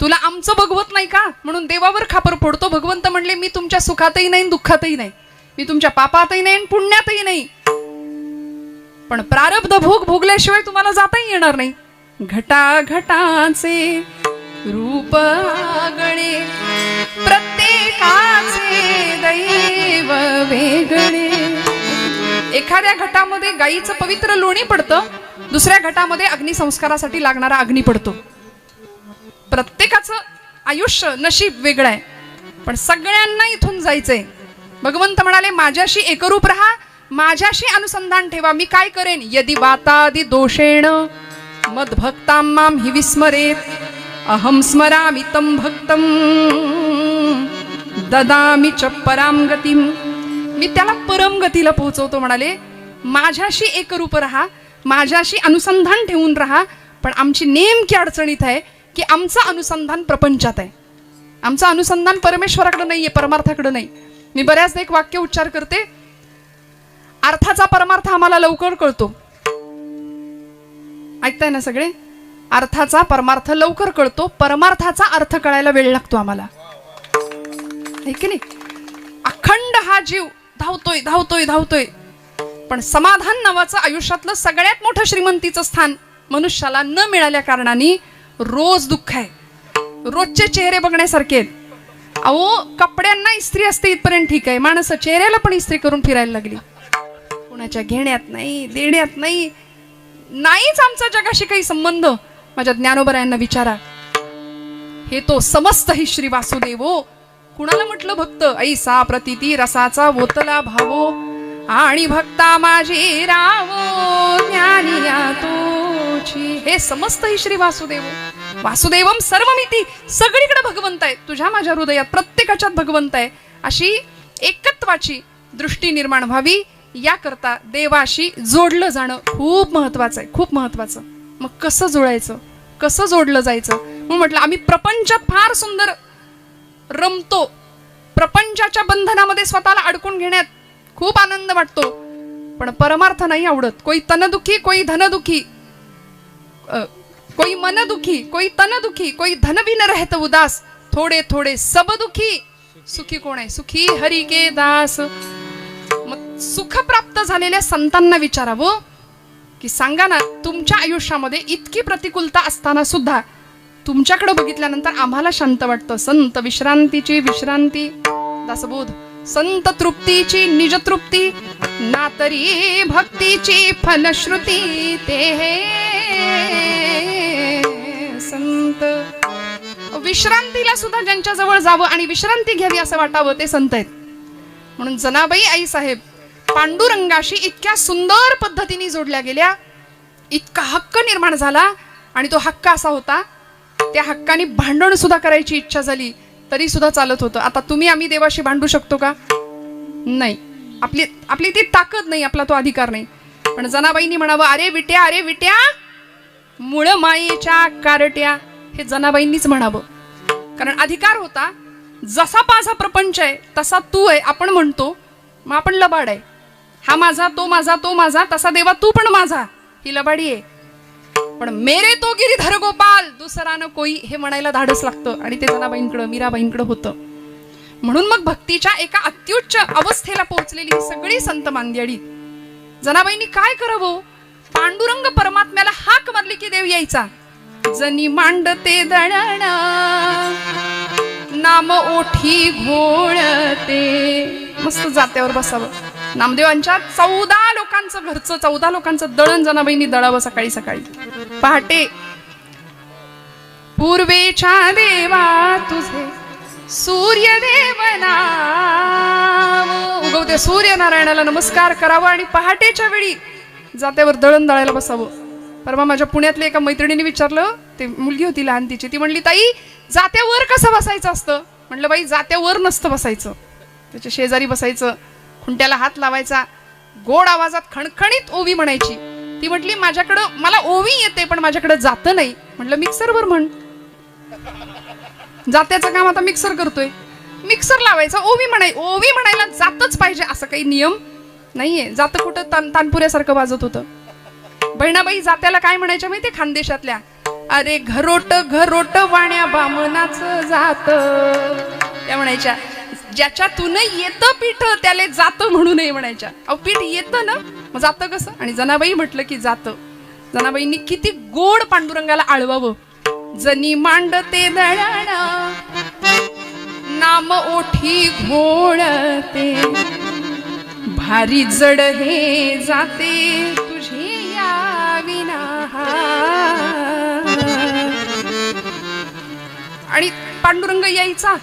तुला आमचं बघवत नाही का म्हणून देवावर खापर फोडतो. भगवंत म्हणले मी तुमच्या सुखातही नाही दुःखातही नाही, मी तुमच्या पापातही नाही पुण्यातही नाही, पण प्रारब्ध भोग भोगल्याशिवाय तुम्हाला जाताही येणार नाही. घटा घटाचे रूप गणे प्रत्येकाचे दैव वेगळे. एखाद्या घटामध्ये गाईचं पवित्र लोणी पडतं, दुसऱ्या घटामध्ये अग्निसंस्कारासाठी लागणारा अग्नी पडतो. प्रत्येकाचं आयुष्य नशीब वेगळं आहे, पण सगळ्यांना इथून जायचंय. भगवंत म्हणाले माझ्याशी एकरूप राहा, माझ्याशी अनुसंधान ठेवा. मी काय करेन? यदि वातादि दोषेण मद भक्तां मां हि विस्मरेत अहम स्मरामि तं भक्तं ददामि च पराम गतिम. मी त्याला परम गतीला पोहोचवतो. म्हणाले माझ्याशी एकरूप राहा, माझ्याशी अनुसंधान ठेवून राहा. पण आमची नेमकी अडचणीत आहे की आमचं अनुसंधान प्रपंचात आहे, आमचं अनुसंधान परमेश्वराकडे नाहीये, परमार्थाकडे नाही. मी बऱ्याचदा एक वाक्य उच्चार करते, अर्थाचा परमार्थ आम्हाला लवकर कळतो. ऐकताय ना सगळे? अर्थाचा परमार्थ लवकर कळतो, परमार्थाचा अर्थ कळायला वेळ लागतो आम्हाला, आहे की नाही? अखंड हा जीव धावतोय धावतोय धावतोय, पण समाधान नावाचं आयुष्यातलं सगळ्यात मोठं श्रीमंतीचं स्थान मनुष्याला न मिळाल्या कारणाने रोज दुःख आहे. रोजचे चेहरे बघण्यासारखे आहेत. अहो कपड्यांना इस्त्री असते इथपर्यंत ठीक आहे, माणसं चेहऱ्याला पण इस्त्री करून फिरायला लागली. कुणाच्या घेण्यात नाही, देण्यात नाही, नाहीच आमचा जगाशी काही संबंध. माझ्या ज्ञानोबरायांना विचारा, हे तो समस्त हि श्री वासुदेवो. कुणाला म्हटलं भक्त? ऐसा प्रतीती रसाचा वोतला भावो आणि भक्ता माझी रावो ज्ञानिया तोची. हे समस्त हि श्री वासुदेवो. वासुदेवम सर्वमिती. सगळीकडे भगवंत आहे, तुझ्या माझ्या हृदयात प्रत्येकाच्यात भगवंत आहे. अशी एकत्वाची दृष्टी निर्माण व्हावी याकरता देवाशी जोडलं जाणं खूप महत्वाचं आहे, खूप महत्वाचं. मग कसं जोडायचं, कसं जोडलं जायचं? म्हणून म्हटलं आम्ही प्रपंचात फार सुंदर रमतो, प्रपंचाच्या बंधनामध्ये स्वतःला अडकून घेण्यात खूप आनंद वाटतो, पण परमार्थ नाही आवडत. कोई तनदुखी, कोई धनदुखी, कोई मन दुखी, कोई तन दुखी, कोई धन भी न रहत उदास, थोडे थोडे सब दुखी, सुखी कोण आहे? सुखी हरी के दास. मग सुख प्राप्त झालेल्या संतांना विचारावं की सांगा ना, तुमच्या आयुष्यामध्ये इतकी प्रतिकूलता असताना सुद्धा तुमच्याकडे बघितल्यानंतर आम्हाला शांत वाटतं. संत विश्रांतीची विश्रांती, दासबोध. संत तृप्तीची निजतृप्ती, ना तरी भक्तीची फलश्रुती. ते संत विश्रांतीला सुद्धा ज्यांच्या जवळ जावं आणि विश्रांती घ्यावी असं वाटावं ते संत आहेत. म्हणून जनाबाई आई साहेब पांडुरंगाशी इतक्या सुंदर पद्धतीने जोडल्या गेल्या, इतका हक्क निर्माण झाला. आणि तो हक्क असा होता, त्या हक्काने भांडण सुद्धा करायची इच्छा झाली तरी सुद्धा चालत होतं. आता तुम्ही आम्ही देवाशी भांडू शकतो का? नाही, आपली ती ताकद नाही, आपला तो अधिकार नाही. पण जनाबाईंनी म्हणावं, अरे विट्या, अरे विट्या, मुळ मायेच्या कारट्या. हे जनाबाईंनीच म्हणावं, कारण अधिकार होता. जसा माझा प्रपंच आहे तसा तू आहे आपण म्हणतो, मग आपण लबाड आहे. हा माझा, तो माझा, तो माझा, तसा देवा तू पण माझा, ही लबाडी आहे. पण मेरे तो गिरीधर गोपाल, दुसरा न कोई, हे म्हणायला धाडस लागतं. आणि ते जनाबाईंकडं, मीराबाईंकडं होतं. म्हणून मग भक्तीच्या एका अत्युच्च अवस्थेला पोहोचलेली ही सगळी संत मांदियाळी. जनाबाईंनी काय करावं? पांडुरंग परमात्म्याला हाक मारली की देव यायचा. जनी मांडते दळण नाम ओठी घोळते. मस्त जात्यावर बसावं. नामदेवांच्या 14 लोकांचं घरचं, 14 लोकांचं दळण जनाबाईंनी दळावं सकाळी सकाळी पहाटे. पूर्वेच्या देवा तुझे सूर्यदेव नाव, उगवते सूर्यनारायणाला नमस्कार करावा आणि पहाटेच्या वेळी जात्यावर दळण दळायला बसावं. परवा माझ्या पुण्यातल्या एका मैत्रिणीने विचारलं, ते मुलगी होती लहान तिची, ती म्हणली ताई जात्यावर कसं बसायचं असतं? म्हटलं बाई जात्यावर नसतं बसायचं, त्याच्या शेजारी बसायचं, खुंट्याला हात लावायचा, गोड आवाजात खणखणीत ओवी म्हणायची. ती म्हटली माझ्याकडं, मला ओवी येते पण माझ्याकडे जातं नाही. म्हटलं मिक्सरवर म्हण. जात्याचं काम आता मिक्सर करतोय, मिक्सर लावायचा, ओवी ओवी म्हणायला जातच पाहिजे असं काही नियम नाहीये. जातं कुठं तानपुऱ्यासारखं वाजत होतं. बहिणाबाई जात्याला काय म्हणायच्या माहितीये? खानदेशातल्या अरे घरोट घरोट वाण्या बामणाचं जात. त्या म्हणायच्या ज्याच्यातून येतं पीठ त्याला जातं म्हणू नये म्हणायच्या. अहो पीठ येतं ना मग जातं कसं. आणि जनाबाई म्हटलं की जातं. जनाबाईंनी किती गोड पांडुरंगाला आळवावं. जनी मांडते दळण नाम ओठी घोळते भारी जड हे जाते तुझे या विना. आणि पांडुरंग यायचा.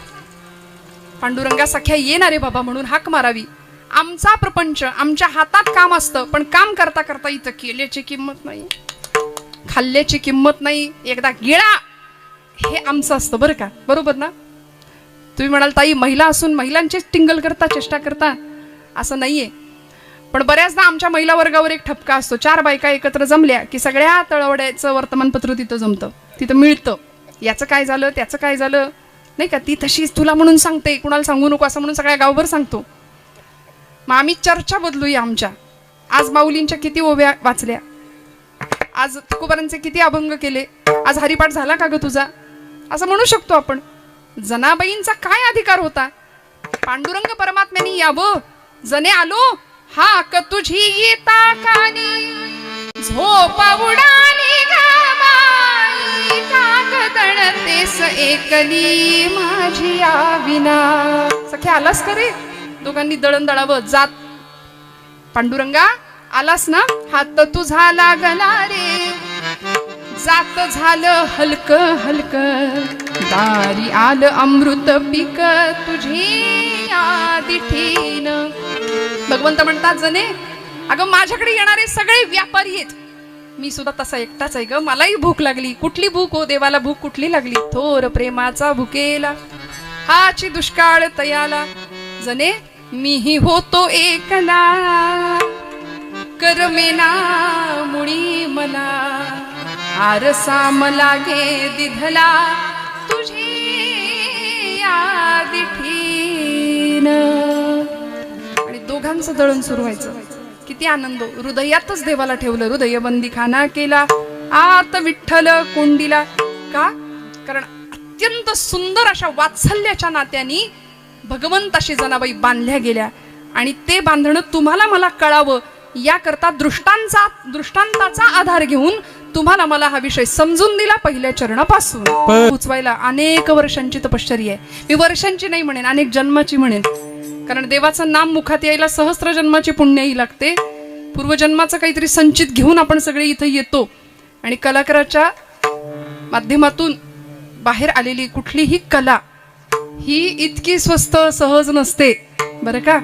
पांडुरंगा सख्या येणार रे बाबा म्हणून हाक मारावी. आमचा प्रपंच आमच्या हातात काम असतं पण काम करता करता इथं केल्याची किंमत नाही खाल्ल्याची किंमत नाही. एकदा गिळा हे आमचं असतं बरं का. बरोबर ना. तुम्ही म्हणाल ताई महिला असून महिलांचीच टिंगल करता चेष्टा करता असं नाहीये. पण बऱ्याचदा आमच्या महिला वर्गावर एक ठपका असतो. 4 बायका एकत्र जमल्या की सगळ्या तळवड्याचं वर्तमानपत्र तिथं जमतं तिथं मिळतं. याचं काय झालं त्याचं काय झालं नाही का. ती तशीच तुला म्हणून सांगते कुणाला सांगू नको असं म्हणून सगळ्या गावभर सांगतो. मग आम्ही चर्चा बदलूया आमच्या. आज माऊलींच्या किती ओव्या वाचल्या. आज तुकोबारांचे किती अभंग केले. आज हरिपाठ झाला का ग तुझा असं म्हणू शकतो आपण. जनाबाईंचा काय अधिकार होता. पांडुरंग परमात्म्याने यावं. जने आलो हाक तुझी येता कानी झोपा उडाली गाबाई कागदणतेस एकली माझी आविना. सख्या आलास का रे. दोघांनी दळण दळावं. जात पांडुरंगा आलास ना हात तुझा लागला रे जात झालं हलक हलक दारी आलं अमृत पीक तुझी आदिठीन. भगवंत म्हणतात जने अगं माझ्याकडे येणारे सगळे व्यापारी आहेत. मी सुद्धा तसा एकटाच आहे ग. मलाही भूक लागली. कुठली भूक हो देवाला भूक कुठली लागली. थोर प्रेमाचा भुकेला हाची दुष्काळ तयाला. जने मीही होतो एकला करमेना मुळी मला आरसा मला गे दिधला तुझी आदिठीन. आणि दोघांचं दळण सुरू व्हायचं. किती आनंद. हृदयातच देवाला ठेवलं. हृदय बंदी खाना केला आत विठ्ठल कोंडीला. का कारण अत्यंत सुंदर अशा वात्सल्याच्या नात्यानी भगवंताशी जनाबाई बांधल्या गेल्या. आणि ते बांधणं तुम्हाला मला कळावं याकरता दृष्टांताचा आधार घेऊन तुम्हाला मला हा विषय समजून दिला. पहिल्या चरणापासून पोचवायला अनेक वर्षांची तपश्चर्या आहे. मी वर्षांची नाही म्हणेन अनेक जन्माची म्हणेन. कारण देवाचं नाम मुखात यायला सहस्त्र जन्माची पुण्याही लागते. पूर्वजन्माचं काहीतरी संचित घेऊन आपण सगळे इथं येतो. आणि कलाकाराच्या माध्यमातून बाहेर आलेली कुठलीही कला ही इतकी स्वस्त सहज नसते बरं का.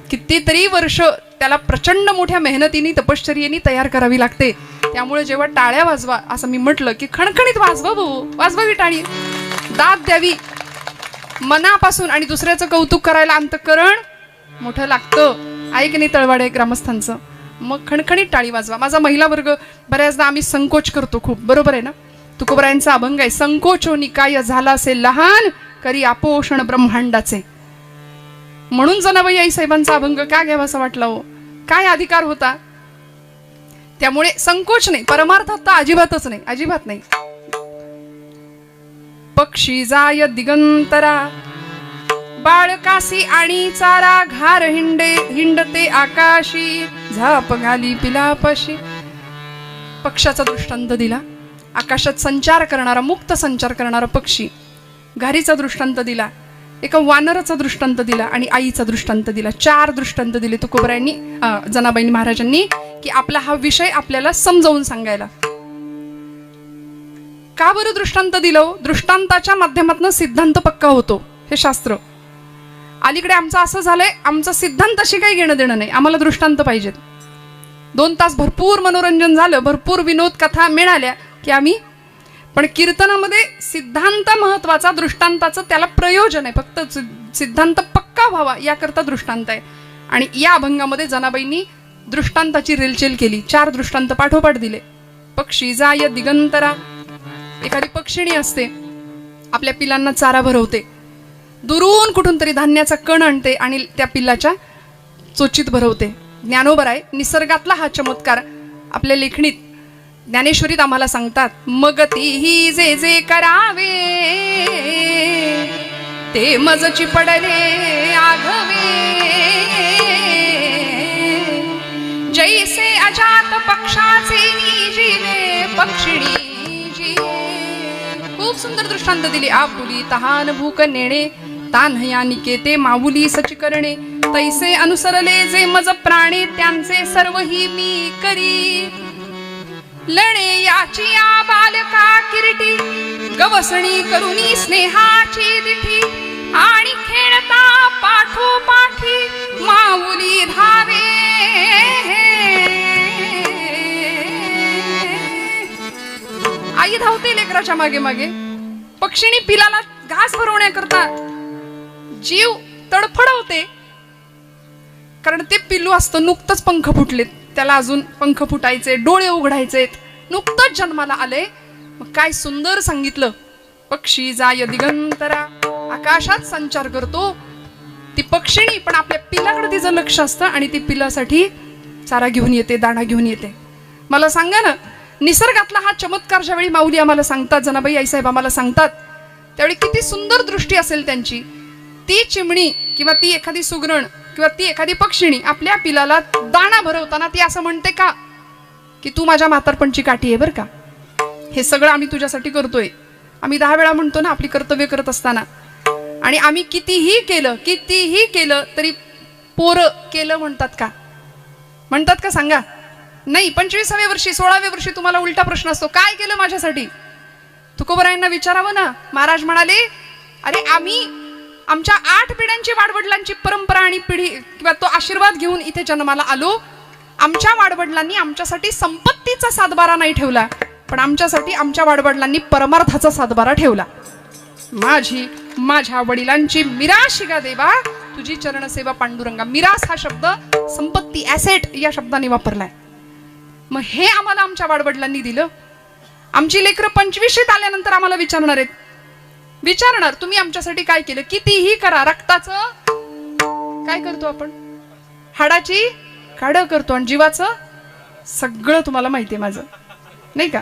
कितीतरी वर्ष त्याला प्रचंड मोठ्या मेहनतीने तपश्चर्येने तयार करावी लागते. त्यामुळे जेव्हा टाळ्या वाजवा असं मी म्हटलं की खणखणीत वाजवा भाऊ. वाजवावी टाळी. दाद द्यावी मनापासून. आणि दुसऱ्याचं कौतुक करायला अंतःकरण मोठं लागतं. आहे की नाही तळवाडे ग्रामस्थांचं. मग खणखणीत टाळी वाजवा. माझा महिला वर्ग बऱ्याचदा आम्ही संकोच करतो खूप. बरोबर आहे ना. तुकोबरायांचा अभंग आहे संकोचो निकाय झाला असे लहान करी आपोषण ब्रह्मांडाचे. म्हणून जनाबाई आई साहेबांचा अभंग का घ्यावा असं वाटलं हो. काय अधिकार होता. त्यामुळे संकोच नाही. परमार्थात तर अजिबातच नाही. अजिबात नाही. पक्षी जाय दिगंतरा बाळकासी आणि चारा घार हिंडते आकाशी झाप घाली पिलापाशी. पक्षाचा दृष्टांत दिला. आकाशात संचार करणारा मुक्त संचार करणारा पक्षी. घारीचा दृष्टांत दिला. एका वानराचा दृष्टांत दिला आणि आईचा दृष्टांत दिला. 4 दृष्टांत दिले तुकोबरायांनी जनाबाई महाराजांनी की आपला हा विषय आपल्याला समजावून सांगायला. का बरं दृष्टांत दिलं. दृष्टांताच्या माध्यमातून सिद्धांत पक्का होतो. हे शास्त्र. अलीकडे आमचं असं झालंय आमचं सिद्धांताशी काही घेणं देणं नाही. आम्हाला दृष्टांत पाहिजेत. 2 तास भरपूर मनोरंजन झालं. भरपूर विनोद कथा मिळाल्या की आम्ही. पण कीर्तनामध्ये सिद्धांत महत्वाचा. दृष्टांताचं त्याला प्रयोजन आहे. फक्त सिद्धांत पक्का व्हावा याकरता दृष्टांत आहे. आणि या अभंगामध्ये जनाबाईंनी दृष्टांताची रेलचेल केली. 4 दृष्टांत पाठोपाठ दिले. पक्षी जाय दिगंतरा. एखादी पक्षिणी असते आपल्या पिलांना चारा भरवते. दुरून कुठून तरी धान्याचा कण आणते आणि त्या पिल्लाच्या चोचीत भरवते. ज्ञानोबर आहे. निसर्गातला हा चमत्कार आपल्या लेखणीत ज्ञानेश्वरीत आम्हाला सांगतात, मग तीही जे जे करावे ते मजची पडले आघवे, जैसे अजात पक्षाचे निजीवे पक्षिणी जिये. खूप सुंदर दृष्टांत दिली. आपुली तहान भूक नेणे, तान्हया निकेते माऊली सच करणे, तैसे अनुसरले जे मज प्राणे, त्यांचे सर्व ही मी करी. लणे याची या बालका किरीटी, गवसणी करुनी स्नेहाची दिठी, आणि खेळता पाठोपाठी माऊली धावे. आई धावते लेकराच्या मागे मागे. पक्षिणी पिलाला घास भरवण्याकरता जीव तडफडवते, कारण ते पिल्लू असतं, नुकतंच पंख फुटलेत, त्याला अजून पंख फुटायचे, डोळे उघडायचे, नुकतंच जन्माला आले. मग काय सुंदर सांगितलं, पक्षी जाय दिगंतरा, आकाशात संचार करतो. ती पक्षिणी पण आपल्या पिलाकडे तिचं लक्ष असतं आणि ती पिलासाठी चारा घेऊन येते, दाणा घेऊन येते. मला सांगा ना, निसर्गातला हा चमत्कार ज्यावेळी माऊली आम्हाला सांगतात, जनाबाई आईसाहेब आम्हाला सांगतात, त्यावेळी किती सुंदर दृष्टी असेल त्यांची. ती चिमणी किंवा ती एखादी सुगरण किंवा ती एखादी पक्षिणी आपल्या पिलाला दाणा भरवताना ती असं म्हणते का, की तू माझ्या म्हातारपणची काठी आहे बरं का, हे सगळं आम्ही तुझ्यासाठी करतोय. आम्ही 10 वेळा म्हणतो ना आपली कर्तव्य करत असताना, आणि आम्ही कितीही केलं तरी पोरं केलं म्हणतात का? म्हणतात का सांगा? नाही. 25व्या वर्षी 16व्या वर्षी तुम्हाला उलटा प्रश्न असतो, काय केलं माझ्यासाठी? तुकोबरायांना विचारावं ना. महाराज म्हणाले, अरे आम्ही आमच्या 8 पिढ्यांची वाडवडिलांची परंपरा आणि पिढी किंवा तो आशीर्वाद घेऊन इथे जन्माला आलो. आमच्या वाडवडिलांनी आमच्यासाठी संपत्तीचा सातबारा नाही ठेवला, पण आमच्यासाठी आमच्या वाडवडिलांनी परमार्थाचा सातबारा ठेवला. माझ्या वडिलांची मिराशिगा देवा, तुझी चरणसेवा पांडुरंगा. मिरास हा शब्द संपत्ती, ॲसेट या शब्दाने वापरलाय. मग हे आम्हाला आमच्या वाडवडिलांनी दिलं. आमची लेकरं 25शीत आल्यानंतर आम्हाला विचारणार तुम्ही आमच्यासाठी काय केलं? कितीही करा. रक्ताचं काय करतो आपण? हाडाची काढ करतो, आणि जीवाचं सगळं तुम्हाला माहितीये माझं, नाही का?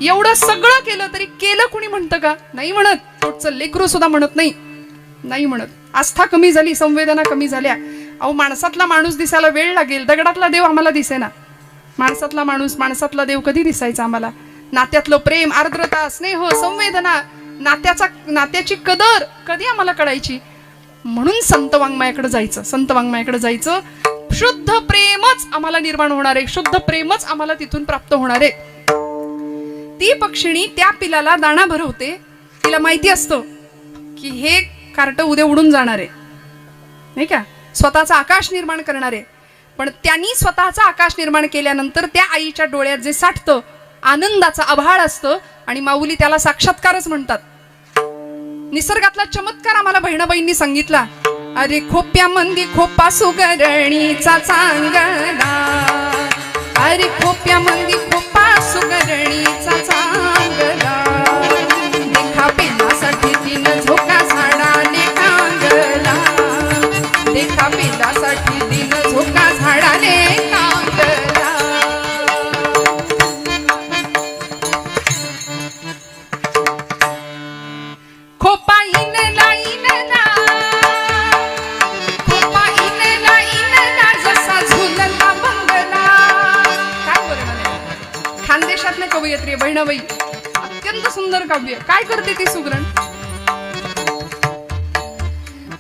एवढं सगळं केलं तरी केलं कुणी म्हणतं का? नाही म्हणत. तोटचं लेकरू सुद्धा म्हणत नाही म्हणत. आस्था कमी झाली, संवेदना कमी झाल्या. अहो, माणसातला माणूस दिसायला वेळ लागेल, दगडातला देव आम्हाला दिसेना. माणसातला माणूस, माणसातला देव कधी दिसायचा आम्हाला? नात्यातलं प्रेम, आर्द्रता, स्नेह, संवेदना, नात्याची कदर कधी आम्हाला कळायची? म्हणून संत वाङ्मयाकडे जायचं. शुद्ध प्रेमच आम्हाला निर्माण होणार आहे, शुद्ध प्रेमच आम्हाला तिथून प्राप्त होणार आहे. ती पक्षिणी त्या पिलाला दाणा भरवते. तिला माहिती असतं की हे कार्ट उद्या उडून जाणार आहे, नाही का? स्वतःचा आकाश निर्माण करणार आहे. पण त्यांनी स्वतःचा आकाश निर्माण केल्यानंतर त्या आईच्या डोळ्यात जे साठतं आनंदाचं आभाळ असतं, आणि माऊली त्याला साक्षात्कारच म्हणतात. निसर्गातला चमत्कार आम्हाला बहिणाबाईंनी सांगितला. अरे खोप्या मंदी खोपा सुगरणीचा चांगला, अरे खोप्या मंदी खोपा सुगरणीचा चांगला, देखा पेलासाठी तिनं झोका झाडाने कांगला, देखा पेलासाठी तिनं झोका झाडाने कांगला. खोपा इनला इनला, खोपा इनला इनला, जसा झुलला बंगला. काय बरं, खानदेशातले कवयित्री बहिणाबाई, अत्यंत सुंदर काव्य. काय करते ती सुगरण?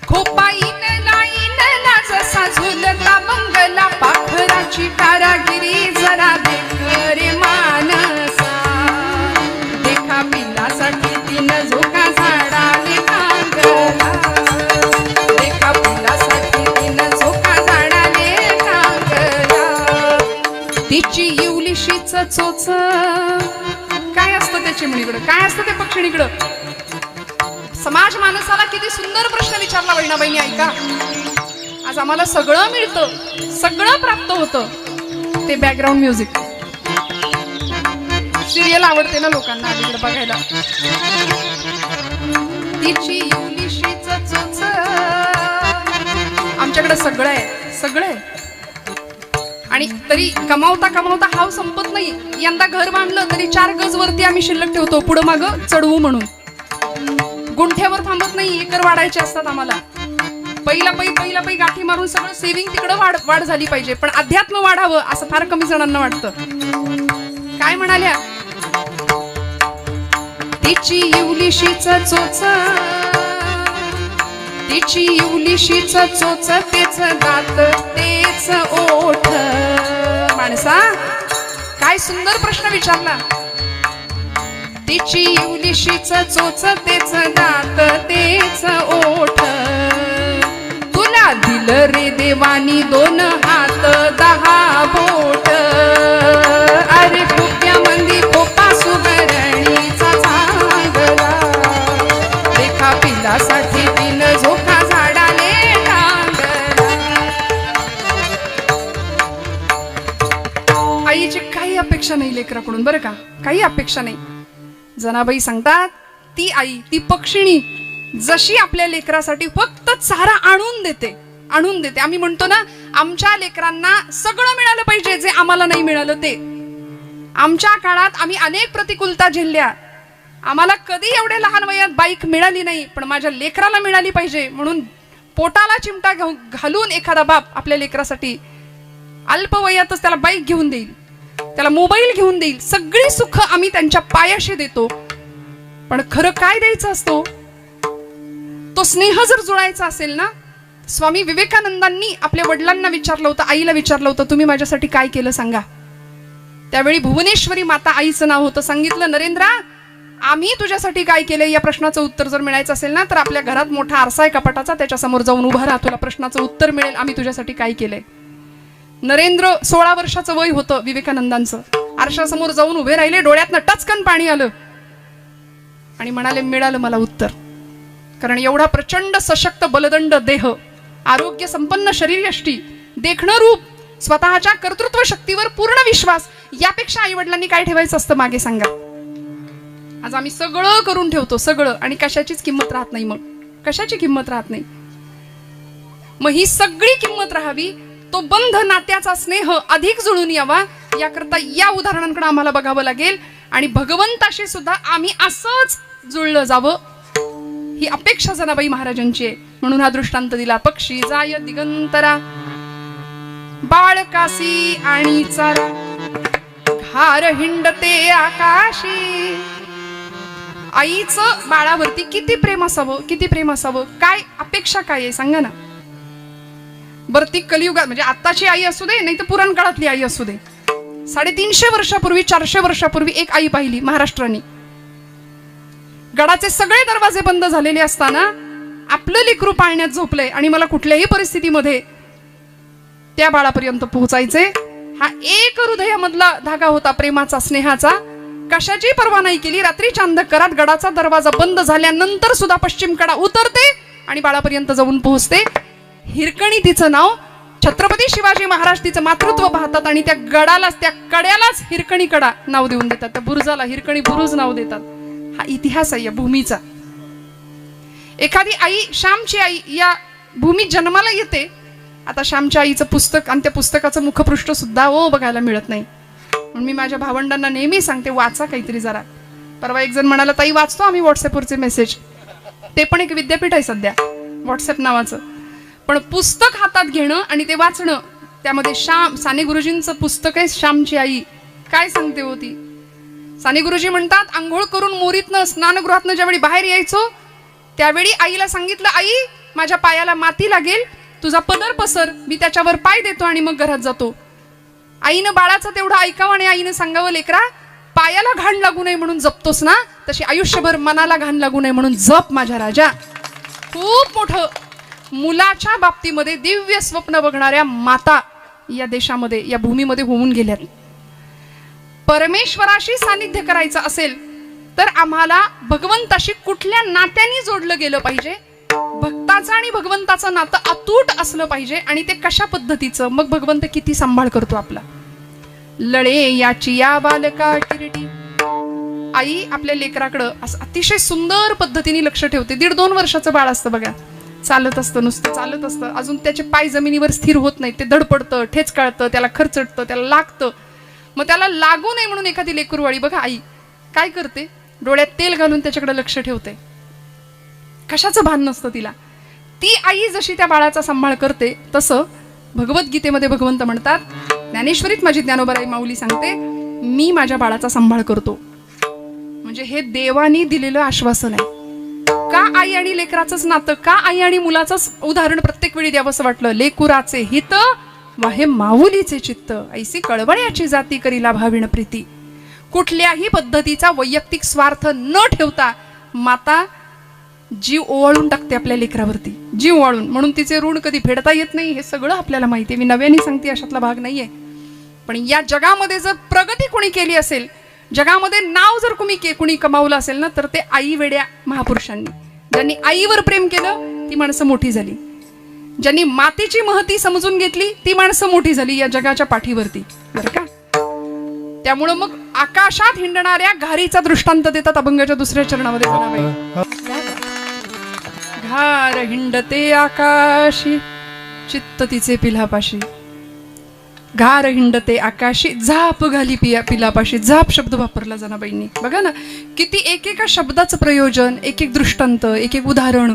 खोपा इनला इनला, जसा झुलला बंगला, पाखराची कारागिरी जरा देख रे मानसा, देखा पिलासाठी तिनं झोका झाडाने कांगला, देखा पिलासाठी तिनं झोका झाडाने कांगला. तिची इवलिशीच चोच काय असतं त्या चिमणीकडं, काय असतं त्या पक्षिणीकडं? समाज माणसाला किती सुंदर प्रश्न विचारला बहिणाबाईंनी. ऐका, आज आम्हाला सगळं मिळतं, सगळं प्राप्त होतं, ते बॅकग्राऊंड म्युझिक. सिरियल आवडते ना लोकांना अलीकडे बघायला. तिची इवलिशीच चोच, आमच्याकडे सगळं आहे. आणि तरी कमावता कमावता हाव संपत नाही. यंदा घर बांधलं तरी 4 गज वरती आम्ही शिल्लक ठेवतो, पुढं मागं चढवू म्हणून. गुंठ्यावर थांबत नाही, एकर वाढायचे असतात आम्हाला. पहिला पै गाठी मारून सगळं सेव्हिंग तिकडं वाढ झाली पाहिजे, पण अध्यात्म वाढावं असं फार कमी जणांना वाटतं. काय म्हणाल्या, तिची इवलिशीच चोच, तिची इवलिशीच चोच, तेच दात तेच ओठ. माणसा काय सुंदर प्रश्न विचारला. तिची इवलिशीच चोच, तेच दात तेच ओठ. तुला दिलं रे देवानी 2 हात 10 बोट. अरे खोप्या मंदी खोपा सुगरणीचा चांगला, देखा पिलासाठी पिन झोका झाडाले टांगला. आईची काही अपेक्षा नाही लेकराकडून, बरं का, काही अपेक्षा नाही. जनाबाई सांगतात, ती आई, ती पक्षिणी जशी आपल्या लेकरासाठी फक्त चारा आणून देते. आम्ही म्हणतो ना, आमच्या लेकरांना सगळं मिळालं पाहिजे जे आम्हाला नाही मिळालं ते. आमच्या काळात आम्ही अनेक प्रतिकूलता झेलल्या. आम्हाला कधी एवढ्या लहान वयात बाईक मिळाली नाही, पण माझ्या लेकराला मिळाली पाहिजे म्हणून पोटाला चिमटा घालून एखादा बाप आपल्या लेकरासाठी अल्प वयातच त्याला बाईक घेऊन देईल, त्याला मोबाईल घेऊन देईल. सगळी सुख आम्ही त्यांच्या पायाशी देतो. पण खरं काय द्यायचं असतो, तो स्नेह जर जुळायचा असेल ना. स्वामी विवेकानंदांनी आपल्या वडिलांना विचारलं होतं, आईला विचारलं होतं, तुम्ही माझ्यासाठी काय केलं सांगा. त्यावेळी भुवनेश्वरी माता आईचं नाव होतं. सांगितलं, नरेंद्रा, आम्ही तुझ्यासाठी काय केलंय या प्रश्नाचं उत्तर जर मिळायचं असेल ना, तर आपल्या घरात मोठा आरसा आहे कपाटाचा, त्याच्यासमोर जाऊन उभा राहा, तुला प्रश्नाचं उत्तर मिळेल आम्ही तुझ्यासाठी काय केलंय. नरेंद्र 16 वर्षाचं वय होतं विवेकानंदांचं. आरशासमोर जाऊन उभे राहिले, डोळ्यातनं टचकन पाणी आलं आणि म्हणाले, मिळालं मला उत्तर. कारण एवढा प्रचंड सशक्त बलदंड देह, आरोग्य संपन्न शरीरयष्टी, देखणं रूप, स्वतःच्या कर्तृत्व शक्तीवर पूर्ण विश्वास, यापेक्षा आई वडिलांनी काय ठेवायचं असतं मागे सांगा. आज आम्ही सगळं करून ठेवतो, सगळं, आणि कशाचीच किंमत राहत नाही. मग कशाची किंमत राहत नाही. मग ही सगळी किंमत राहावी, तो बंध नात्याचा स्नेह अधिक जुळून यावा, याकरता या उदाहरणांकडे आम्हाला बघावं लागेल. आणि भगवंताशी सुद्धा आम्ही असंच जुळलं जावं, ही अपेक्षा जनाबाई महाराजांची आहे. म्हणून हा दृष्टांत दिला. पक्षी जाय दिगंतरा, बाळ कासी आणि चारा, घार हिंडते आकाशी. आईचं बाळावरती किती प्रेम असावं, किती प्रेम असावं. काय अपेक्षा काय आहे सांगा ना. बरं, ती कलियुगात म्हणजे आत्ताची आई असू दे, नाही तर पुराण काळातली आई असू दे, 350 वर्षापूर्वी 400 वर्षापूर्वी एक आई पाहिली महाराष्ट्राने. गडाचे सगळे दरवाजे बंद झालेले असताना आपलं लेकरू पाळण्यात झोपलंय आणि मला कुठल्याही परिस्थितीमध्ये त्या बाळापर्यंत पोहोचायचे. हा एक हृदयामधला धागा होता, प्रेमाचा, स्नेहाचा. कशाची पर्वा नाही केली. रात्रीच्या अंधकारात गडाचा दरवाजा बंद झाल्यानंतर सुद्धा पश्चिम कडा उतरते आणि बाळापर्यंत जाऊन पोहोचते. हिरकणी तिचं नाव. छत्रपती शिवाजी महाराज तिचं मातृत्व पाहतात आणि त्या गडालाच, त्या कड्यालाच हिरकणी कडा नाव देऊन देतात. त्या बुरुजाला हिरकणी बुरुज नाव देतात. हा इतिहास आहे या भूमीचा. एखादी आई, श्यामची आई, या भूमीत जन्माला येते. आता श्यामच्या आईचं पुस्तक आणि त्या पुस्तकाचं मुखपृष्ठ सुद्धा बघायला मिळत नाही. म्हणून मी माझ्या भावंडांना नेहमी सांगते, वाचा काहीतरी जरा. परवा एक जण म्हणाला, ताई वाचतो आम्ही व्हॉट्सअपवरचे मेसेज. ते पण एक विद्यापीठ आहे सध्या, व्हॉट्सअप नावाचं. पण पुस्तक हातात घेणं आणि ते वाचणं, त्यामध्ये साने गुरुजींचं पुस्तक आहे श्यामची आई. काय सांगते होती साने गुरुजी म्हणतात, आंघोळ करून मोरीतनं, स्नानगृहातनं ज्यावेळी बाहेर यायचो त्यावेळी आईला सांगितलं, आई माझ्या पायाला माती लागेल, तुझा पदर पसर, मी त्याच्यावर पाय देतो आणि मग घरात जातो. आईनं बाळाचं तेवढं ऐकावं आणि आईनं सांगावं, लेकरा पायाला घाण लागू नये म्हणून जपतोस ना, तशी आयुष्यभर मनाला घाण लागू नये म्हणून जप माझ्या राजा. खूप मोठं मुलाच्या बाबतीमध्ये दिव्य स्वप्न बघणाऱ्या माता या देशामध्ये, या भूमीमध्ये होऊन गेल्यात. परमेश्वराशी सानिध्य करायचं असेल तर आम्हाला भगवंताशी कुठल्या नात्याने जोडलं गेलं पाहिजे. भक्ताचं आणि भगवंताचं नातं अतूट असलं पाहिजे. आणि ते कशा पद्धतीचं, मग भगवंत किती सांभाळ करतो आपला. लळे याची या बालका किरटी. आई आपल्या लेकराकडं असं अतिशय सुंदर पद्धतीने लक्ष ठेवते. 1.5-2 वर्षाचं बाळ असतं बघा, चालत असतं, नुसतं चालत असतं. अजून त्याचे पाय जमिनीवर स्थिर होत नाही, ते धडपडतं, ठेचकाळतं, त्याला खरचटतं, त्याला लागतं. मग त्याला लागू नये म्हणून एखादी लेकरूवाळी बघा आई काय करते, डोळ्यात तेल घालून त्याच्याकडे लक्ष ठेवते. कशाचं भान नसतं तिला. ती आई जशी त्या बाळाचा सांभाळ करते तसं भगवद्गीतेमध्ये भगवंत म्हणतात, ज्ञानेश्वरीत माझी ज्ञानोबाराई माऊली सांगते, मी माझ्या बाळाचा सांभाळ करतो. म्हणजे हे देवानी दिलेलं आश्वासन आहे. का आई आणि लेकराचंच नातं, का आई आणि मुलाचंच उदाहरण प्रत्येक वेळी द्यावंसं वाटलं. लेकुराचे हित वाहे माऊलीचे चित्त, ऐसी कळवळ्याची जाती करीला भाविण प्रीती. कुठल्याही पद्धतीचा वैयक्तिक स्वार्थ न ठेवता माता जीव ओवाळून टाकते आपल्या लेकरावरती, जीव ओवाळून. म्हणून तिचे ऋण कधी फेडता येत नाही, हे सगळं आपल्याला माहिती आहे. मी नव्याने सांगते, अशातला भाग नाहीये. पण या जगामध्ये जर प्रगती कोणी केली असेल, जगामध्ये नाव जर कुणी कमावलं असेल ना, तर ते आई वेड्या महापुरुषांनी. ज्यांनी आईवर प्रेम केलं ती माणसं मोठी झाली. ज्यांनी मातेची महती समजून घेतली ती माणसं मोठी झाली या जगाच्या पाठीवरती, बरं का. त्यामुळं मग आकाशात हिंडणाऱ्या घारीचा दृष्टांत देतात अभंगाच्या दुसऱ्या चरणामध्ये. घार हिंडते आकाशी चित्त तिचे पिलापाशी. घार हिंडते आकाशी झाप घाली पिलापाशी. झाप शब्द वापरला जनाबाईंनी. बघा ना किती एकेका शब्दाचं प्रयोजन, एक एक दृष्टांत, एक एक उदाहरण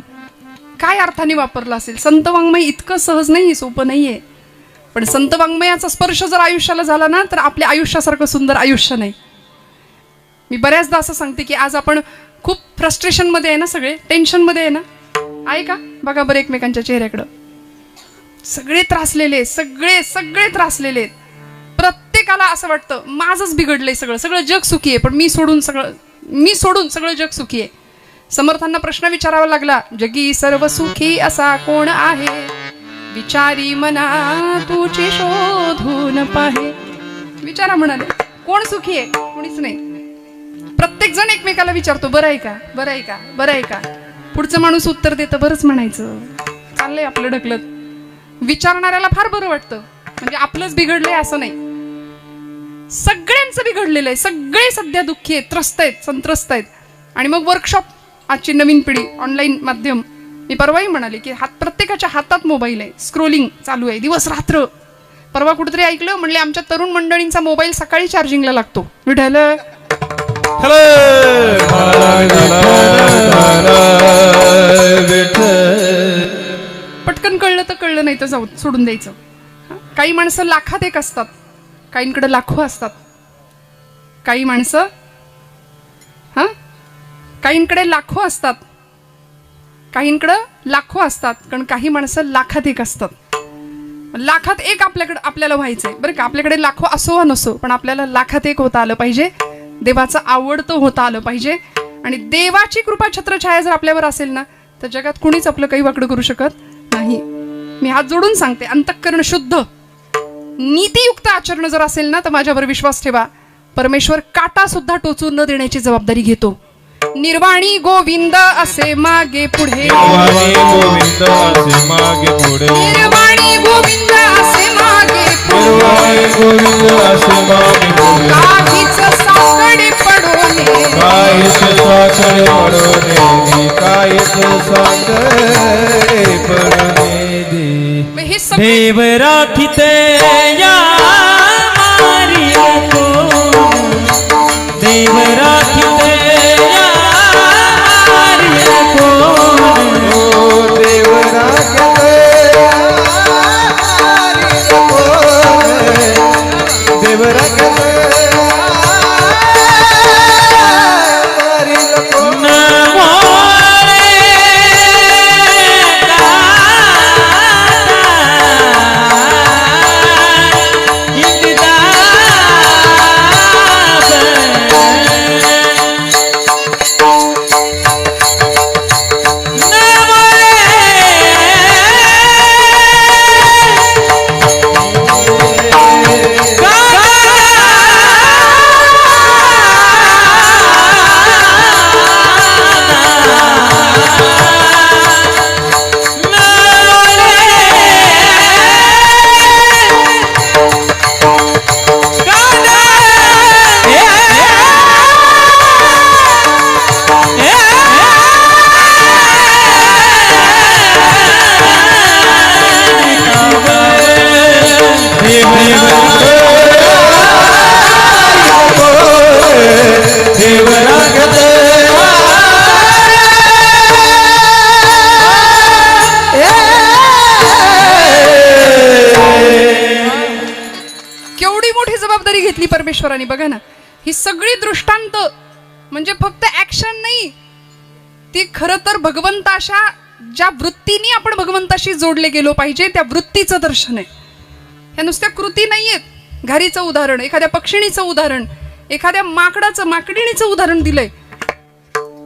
काय अर्थाने वापरलं असेल. संत वाङ्मय इतकं सहज नाही, सोपं नाहीये. पण संत वाङ्मयाचा स्पर्श जर आयुष्याला झाला ना, तर आपल्या आयुष्यासारखं सुंदर आयुष्य नाही. मी बऱ्याचदा असं सांगते की आज आपण खूप फ्रस्ट्रेशनमध्ये आहे ना, सगळे टेन्शनमध्ये आहे ना, आहे का? बघा बरं एकमेकांच्या चेहऱ्याकडं. सगळे त्रासलेले, सगळे त्रासलेले. प्रत्येकाला असं वाटतं माझंच बिघडलंय सगळं, सगळं जग सुखी आहे, पण मी सोडून सगळं जग सुखी आहे. समर्थांना प्रश्न विचारावा लागला, जगी सर्व सुखी असा कोण आहे, विचारी मना तुझी शोधून पाहे. विचारा म्हणाले, कोण सुखी आहे? कोणीच नाही. प्रत्येक जण एकमेकाला विचारतो, बरं आहे का, बरं आहे का, बरं आहे का. पुढचं माणूस उत्तर देतं, बरंच म्हणायचं, चाललंय आपलं ढकलत. विचारणाऱ्याला फार बरं वाटतं, म्हणजे आपलंच बिघडलंय असं नाही. सगळ्यांचं बिघडलेलं आहे, सगळे सध्या दुःखी आहेत, त्रस्त आहेत, संत्रस्त आहेत. आणि मग वर्कशॉप, आजची नवीन पिढी, ऑनलाईन माध्यम. मी परवाही म्हणाले की प्रत्येकाच्या हातात मोबाईल आहे, स्क्रोलिंग चालू आहे दिवस रात्र. परवा कुठेतरी ऐकलं, म्हणले आमच्या तरुण मंडळींचा मोबाईल सकाळी चार्जिंगला लागतो. विठ्ठल पटकन कळलं तर कळलं, नाही तर जाऊ सोडून द्यायचं. काही माणसं लाखात एक असतात, काहींकडे लाखो असतात. काही माणसं काहींकडे लाखो असतात, काहींकडं लाखो असतात, कारण काही माणसं लाखात एक असतात. लाखात एक आपल्याला व्हायचंय बरं का. आपल्याकडे लाखो असो वा नसो, पण आपल्याला लाखात एक होता आलं पाहिजे. देवाचं आवडतं होता आलं पाहिजे. आणि देवाची कृपा छत्रछाया जर आपल्यावर असेल ना, तर जगात कुणीच आपलं काही वाकडं करू शकत नाही. मी हात जोडून सांगते, अंतःकरण शुद्ध नीतियुक्त आचरण जर असेल ना, तर माझ्यावर विश्वास ठेवा, परमेश्वर काटा सुद्धा टोचून न देण्याची जबाबदारी घेतो. निर्वाणी गोविंद असे मागे पुढे, निर्वाणी गोविंद असे मागे पुढे, निर्वाणी गोविंद असे मागे पुढे, गोविंद असे मागे पुढे. काहीच साकडे पडू नये, काहीच साकडे पडू नये, काहीच साकडे पडू नये. हे देव राखिते या मारी नको, देव राखिते वृत्ती घेतली परमेश्वराने. बघा ना, ही सगळी दृष्टांत म्हणजे फक्त ऍक्शन नाही, ती खरं तर भगवंताच्या ज्या वृत्तीने आपण भगवंताशी जोडले गेलो पाहिजे त्या वृत्तीचं दर्शन आहे. ह्या नुसत्या कृती नाहीयेत. घारीचं उदाहरण, एखाद्या पक्षिणीचं उदाहरण, एखाद्या माकडिणीचं उदाहरण दिलंय,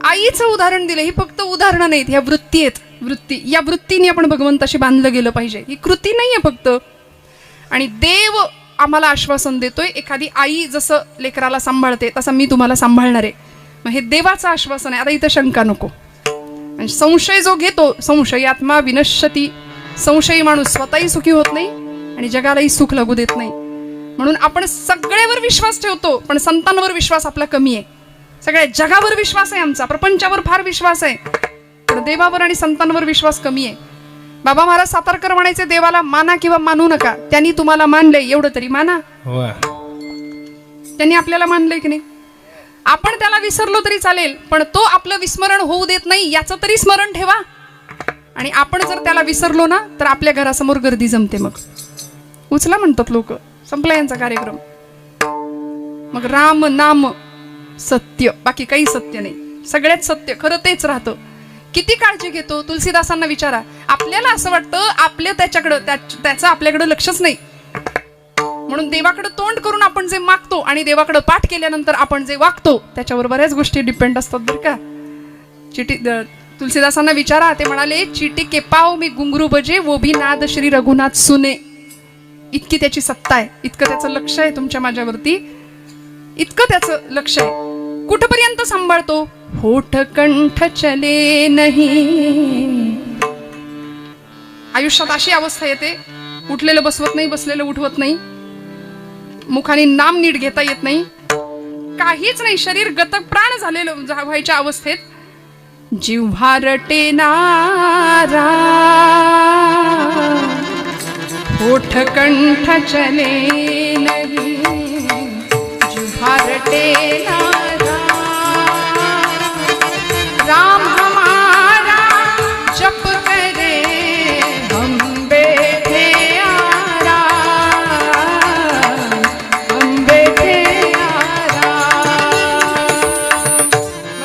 आईचं उदाहरण दिलंय. ही फक्त उदाहरणं नाहीत, ह्या वृत्ती आहेत. वृत्ती, या वृत्तीने आपण भगवंताशी बांधलं गेलं पाहिजे. ही कृती नाहीये फक्त. आणि देव आम्हाला आश्वासन देतोय, एखादी आई जसं लेकराला सांभाळते तसं मी तुम्हाला सांभाळणार आहे. मग हे देवाचं आश्वासन आहे. आता इथं शंका नको. आणि संशय जो घेतो, संशयात्मा विनश्यती, संशयी माणूस स्वतःही सुखी होत नाही आणि जगालाही सुख लागू देत नाही. म्हणून आपण सगळ्यावर विश्वास ठेवतो, पण संतांवर विश्वास आपला कमी आहे. सगळ्या जगावर विश्वास आहे आमचा, प्रपंचावर फार विश्वास आहे, पण देवावर आणि संतांवर विश्वास कमी आहे. बाबा महाराज सातारकर म्हणायचे, देवाला माना किंवा मानू नका, त्यांनी तुम्हाला मानले एवढं तरी माना. त्यांनी आपल्याला मानलंय की नाही? आपण त्याला विसरलो तरी चालेल, पण तो आपलं विस्मरण होऊ देत नाही याचं तरी स्मरण ठेवा. आणि आपण जर त्याला विसरलो ना तर आपल्या घरासमोर गर्दी जमते. मग उचला म्हणतात लोक, संपला यांचा कार्यक्रम. मग राम नाम सत्य, बाकी काही सत्य नाही. सगळ्यात सत्य खरं तेच राहतं. किती काळजी घेतो तुलसीदासांना विचारा. आपल्याला असं वाटतं आपल्या त्याचं आपल्याकडं लक्षच नाही. म्हणून देवाकडे तोंड करून आपण जे मागतो आणि देवाकडे पाठ केल्यानंतर आपण जे वागतो त्याच्यावर बऱ्याच गोष्टी डिपेंड असतात बरं का. तुलसीदासांना विचारा, ते म्हणाले, चीटी के पाव मी घुंगरू बजे वो भी नाद श्री रघुनाथ सुने. इतकी त्याची सत्ता आहे, इतकं त्याचं लक्ष आहे तुमच्या माझ्यावरती, इतकं त्याचं लक्ष आहे. कुठपर्यंत सांभाळतो? होठ कंठ चले नाही. आयुष्यात अशी अवस्था येते, उठलेलं बसवत नाही, बसलेलं उठवत नाही, मुखाने नाम नीट घेता येत नाही, काहीच नाही, शरीर गतक प्राण झालेलं व्हायच्या अवस्थेत जिव्हा रटे नारा, होठ कंठ चले नहीं, जिव्हा रटे नारा, राम हमारा जप करे हम बैठे आराम, हम बैठे आराम.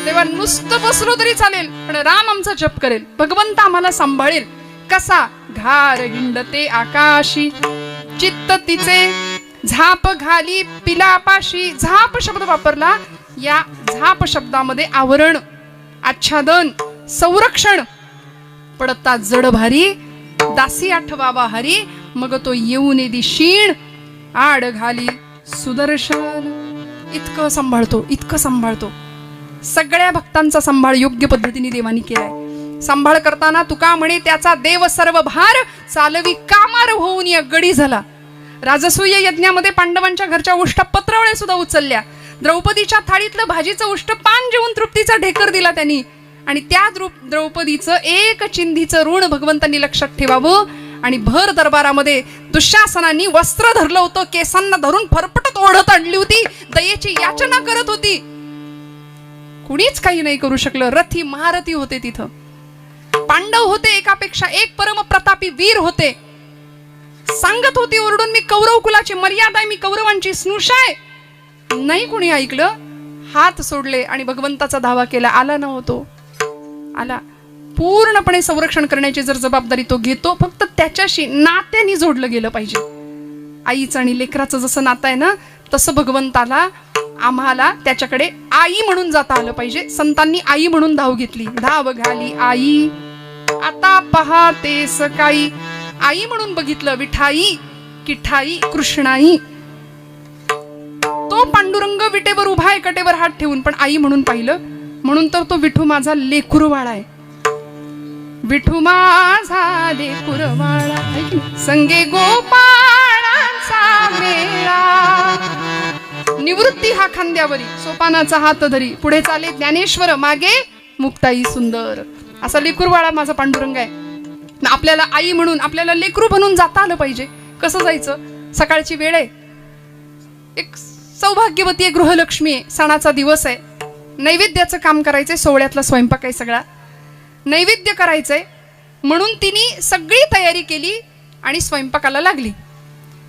तेव्हा नुसतं बसलो तरी चालेल, पण राम आमचा जप करेल, भगवंत आम्हाला सांभाळेल. कसा? घार हिंडते आकाशी, चित्त तिचे झाप घाली पिलापाशी. झाप शब्द वापरला. या झाप शब्दामध्ये आवरण, आच्छादन, संरक्षण. पडता जड भारी दासी आठवावा हरी, मग तो येऊन दिशीण आड घाली सुदर्शन. इतकं सांभाळतो, इतकं सांभाळतो. सगळ्या भक्तांचा सांभाळ योग्य पद्धतीने देवानी केलाय. सांभाळ करताना तुका म्हणे, त्याचा देव सर्व भार चालवी कामार होऊन या गडी झाला. राजसूय यज्ञामध्ये पांडवांच्या घरच्या उष्ट पत्रवळे सुद्धा उचलल्या. द्रौपदीच्या थाळीतलं भाजीचं उष्ट पान जेवून तृप्तीचा ढेकर दिला त्यांनी. आणि त्या द्रौपदीचं एक चिंधीचं ऋण भगवंतांनी लक्षात ठेवावं. आणि भर दरबारामध्ये दुःशासनाने वस्त्र धरलं होतं, केसांना धरून फरफटत ओढत आणली होती, दयेची याचना करत होती. कुणीच काही नाही करू शकलं. रथी महारथी होते तिथं, पांडव होते, एकापेक्षा एक परम प्रतापी वीर होते. सांगत होती ओरडून, मी कौरव कुलाची मर्यादा आहे, मी कौरवांची स्नुषा आहे. नाही कुणी ऐकलं, हात सोडले आणि भगवंताचा धावा केला. आला नव्हतो, आला. पूर्णपणे संरक्षण करण्याची जर जबाबदारी तो घेतो, फक्त त्याच्याशी नात्याने जोडलं गेलं पाहिजे. आईचं आणि लेकराचं जसं नातं आहे ना, तसं भगवंताला आम्हाला त्याच्याकडे आई म्हणून जाता आलं पाहिजे. संतांनी आई म्हणून धाव घेतली. धाव घाली आई आता पहाते सकाळी. आई म्हणून बघितलं. विठाई किठाई कृष्णाई. तो पांडुरंग विटेवर उभा आहे, कटेवर हात ठेवून, पण आई म्हणून पाहिलं. म्हणून तर तो विठू माझा लेकुरवाळा आहे. विठू माझा लेकुरवाळा, संगे गोपाळांचा मेळा. निवृत्ती हा खांद्यावरी, सोपानाचा हात धरी, पुढे चाले ज्ञानेश्वर, मागे मुक्ताई सुंदर. असा लेकुरवाळा माझा पांडुरंग आहे. आपल्याला आई म्हणून, आपल्याला लेकरू बनून जाता आलं पाहिजे. कसं जायचं? सकाळची वेळ आहे, एक सौभाग्यवती आहे, गृहलक्ष्मी आहे, सणाचा दिवस आहे, नैवेद्याचं काम करायचंय, सोहळ्यातला स्वयंपाक आहे, सगळा नैवेद्य करायचंय. म्हणून तिने सगळी तयारी केली आणि स्वयंपाकाला लागली.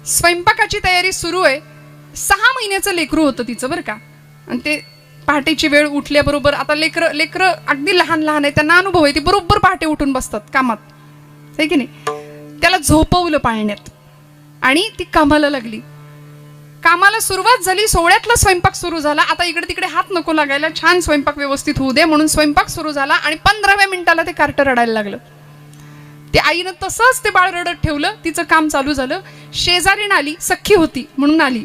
स्वयंपाकाची तयारी सुरू आहे 6 महिन्याचं लेकरू होतं तिचं बरं का. आणि ते पहाटेची वेळ उठल्याबरोबर, आता लेकरं अगदी लहान लहान आहे, त्यांना अनुभव आहे, ती बरोबर पहाटे उठून बसतात कामात, आहे की नाही. त्याला झोपवलं पाळण्यात आणि ती कामाला लागली. कामाला सुरुवात झाली, सोहळ्यातला स्वयंपाक सुरू झाला. आता इकडे तिकडे हात नको लागायला, छान स्वयंपाक व्यवस्थित होऊ दे म्हणून स्वयंपाक सुरू झाला. आणि 15व्या मिनिटाला ते कार्ट रडायला लागलं. ते आईनं तसंच ते बाळ रडत ठेवलं. तिचं काम चालू झालं. शेजारीण आली, सख्खी होती म्हणून आली,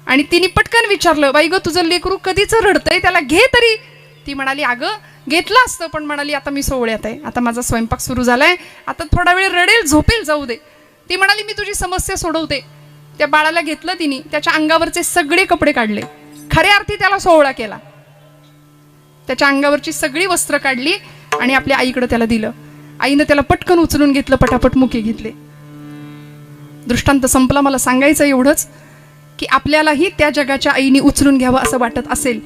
आणि तिने पटकन विचारलं, बाई ग तुझं लेकरू कधीच रडतंय, त्याला घे तरी. ती म्हणाली, अगं घेतलं असतं, पण म्हणाली आता मी सोहळ्यात आहे, आता माझा स्वयंपाक सुरू झालाय, आता थोडा वेळ रडेल, झोपेल, जाऊ दे. ती म्हणाली मी तुझी समस्या सोडवते. त्या बाळाला घेतलं तिने, त्याच्या अंगावरचे सगळे कपडे काढले, खऱ्या अर्थी त्याला सोहळा केला. त्याच्या अंगावरची सगळी वस्त्र काढली आणि आपल्या आईकडे त्याला दिलं. आईनं त्याला पटकन उचलून घेतलं, पटापट मुके घेतले. दृष्टांत संपला. मला सांगायचं एवढंच की आपल्यालाही त्या जगाच्या आईने उचलून घ्यावं असं वाटत असेल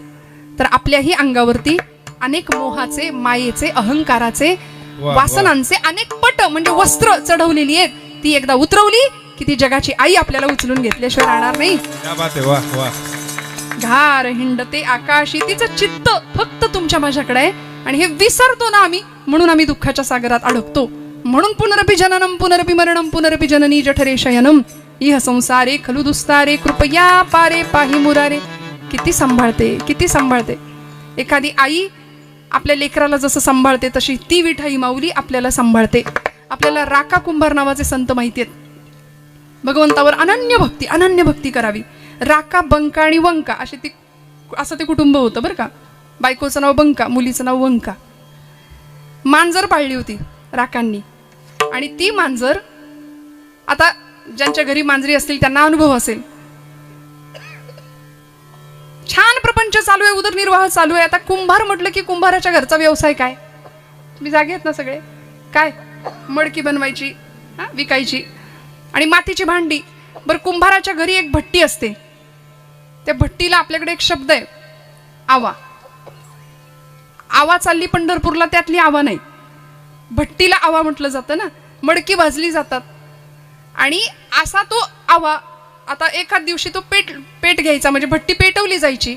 तर आपल्याही अंगावरती अनेक मोहाचे, मायेचे, अहंकाराचे, वासनांचे अनेक पट म्हणजे वस्त्र चढवलेली आहेत. ती एकदा उतरवली की ती जगाची आई आपल्याला उचलून घेतल्याशिवाय राहणार नाही. घार हिंडते आकाशी, तिचं चित्त फक्त तुमच्या माझ्याकडे आहे. आणि हे विसरतो ना आम्ही, म्हणून आम्ही दुःखाच्या सागरात अडकतो. म्हणून पुनरपि जननम पुनरपि मरणम पुनरपि जननी जठरे शयनम इह संसारे खलु दुस्तारे कृपया पारे पाहि मुरारे. किती सांभाळते, किती सांभाळते. एखादी आई आपल्या लेकराला जसं सांभाळते तशी ती विठाई माऊली आपल्याला सांभाळते. आपल्याला राका कुंभार नावाचे संत माहिती आहेत. भगवंतावर अनन्य भक्ती करावी. राका, बंका आणि वंका असं ते कुटुंब होतं बरं का. बायकोचं नाव बंका, मुलीचं नाव वंका. मांजर पाळली होती राकांनी, आणि ती मांजर, आता ज्यांच्या घरी मांजरी असतील त्यांना अनुभव असेल, छान प्रपंच चालू आहे, उदरनिर्वाह चालू आहे. आता कुंभार म्हटलं की कुंभाराच्या घरचा व्यवसाय काय? तुम्ही जागे आहेत ना सगळे? काय? मडकी बनवायची, विकायची, आणि मातीची भांडी. बरं, कुंभाराच्या घरी एक भट्टी असते. त्या भट्टीला आपल्याकडे एक शब्द आहे, आवा. आवा चालली पंढरपूरला, त्यातली आवा नाही. भट्टीला आवा म्हटलं जातं ना. मडकी भाजली जातात आणि असा तो आवा. आता एखाद दिवशी तो पेट घ्यायचा, म्हणजे भट्टी पेटवली जायची.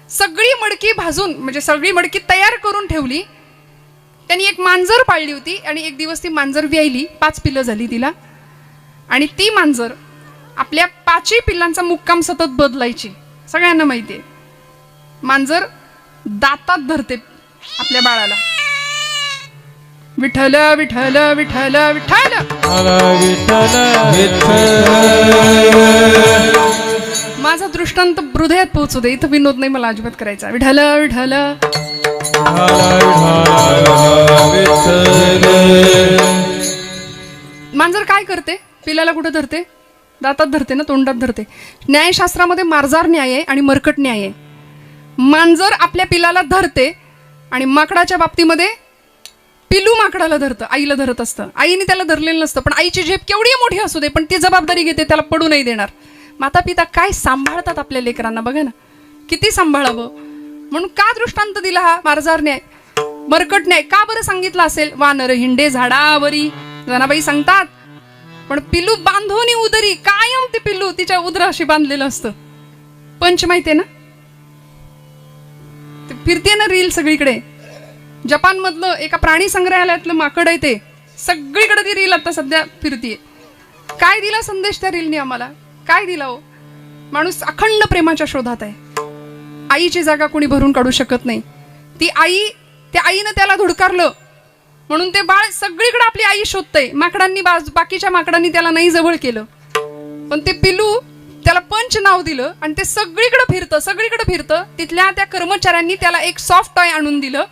सगळी मडकी भाजून, म्हणजे सगळी मडकी तयार करून ठेवली. त्यांनी एक मांजर पाळली होती आणि एक दिवस ती मांजर व्यायली. 5 पिल्लं झाली तिला. आणि ती मांजर आपल्या 5ही पिल्लांचा मुक्काम सतत बदलायची. सगळ्यांना माहिती आहे. मांजर दातात धरते आपल्या बाळाला, विठ्ठल विठ्ठल विठ्ठल विठ्ठल. माझा दृष्टांत हृदयात पोहोचू दे, इथं विनोद नाही मला अजिबात करायचा. विठ्ठल विठ्ठल. मांजर काय करते? पिलाला कुठं धरते? दातात धरते ना, तोंडात धरते. न्यायशास्त्रामध्ये मार्जार न्याय आहे आणि मरकट न्याय आहे. मांजर आपल्या पिलाला धरते आणि माकडाच्या बाबतीमध्ये पिलू माकडाला धरतं, आईला धरत असतं. आईने त्याला धरलेलं नसतं, पण आईची झेप केवढी मोठी असू दे पण ती जबाबदारी घेते, त्याला पडू नाही देणार. माता पिता काय सांभाळतात आपल्या लेकरांना, बघा ना किती सांभाळावं. म्हणून का दृष्टांत दिला हा मार्जार न्याय, मरकट न्याय? का बरं सांगितलं असेल? वानर हिंडे झाडावरी, जनाबाई सांगतात. पण पिल्लू बांधून उदरी, कायम ते पिल्लू तिच्या उदराशी बांधलेलं असतं. पंच माहितीये ना, फिरते ना रील सगळीकडे. जपान मधलं एका प्राणी संग्रहालयातलं माकड आहे, ते सगळीकडे ती रील आता सध्या फिरतीये. काय दिला संदेश त्या रीलने आम्हाला? काय दिला हो? माणूस अखंड प्रेमाच्या शोधात आहे. आईची जागा कोणी भरून काढू शकत नाही. ती आई, त्या आईनं त्याला धुडकारलं म्हणून ते बाळ सगळीकडे आपली आई शोधतंय. माकडांनी, बाकीच्या माकडांनी त्याला नाही जवळ केलं, पण ते पिल्लू, त्याला पंच नाव दिलं आणि ते सगळीकडे फिरतं. तिथल्या त्या कर्मचाऱ्यांनी त्याला एक सॉफ्ट टॉय आणून दिलं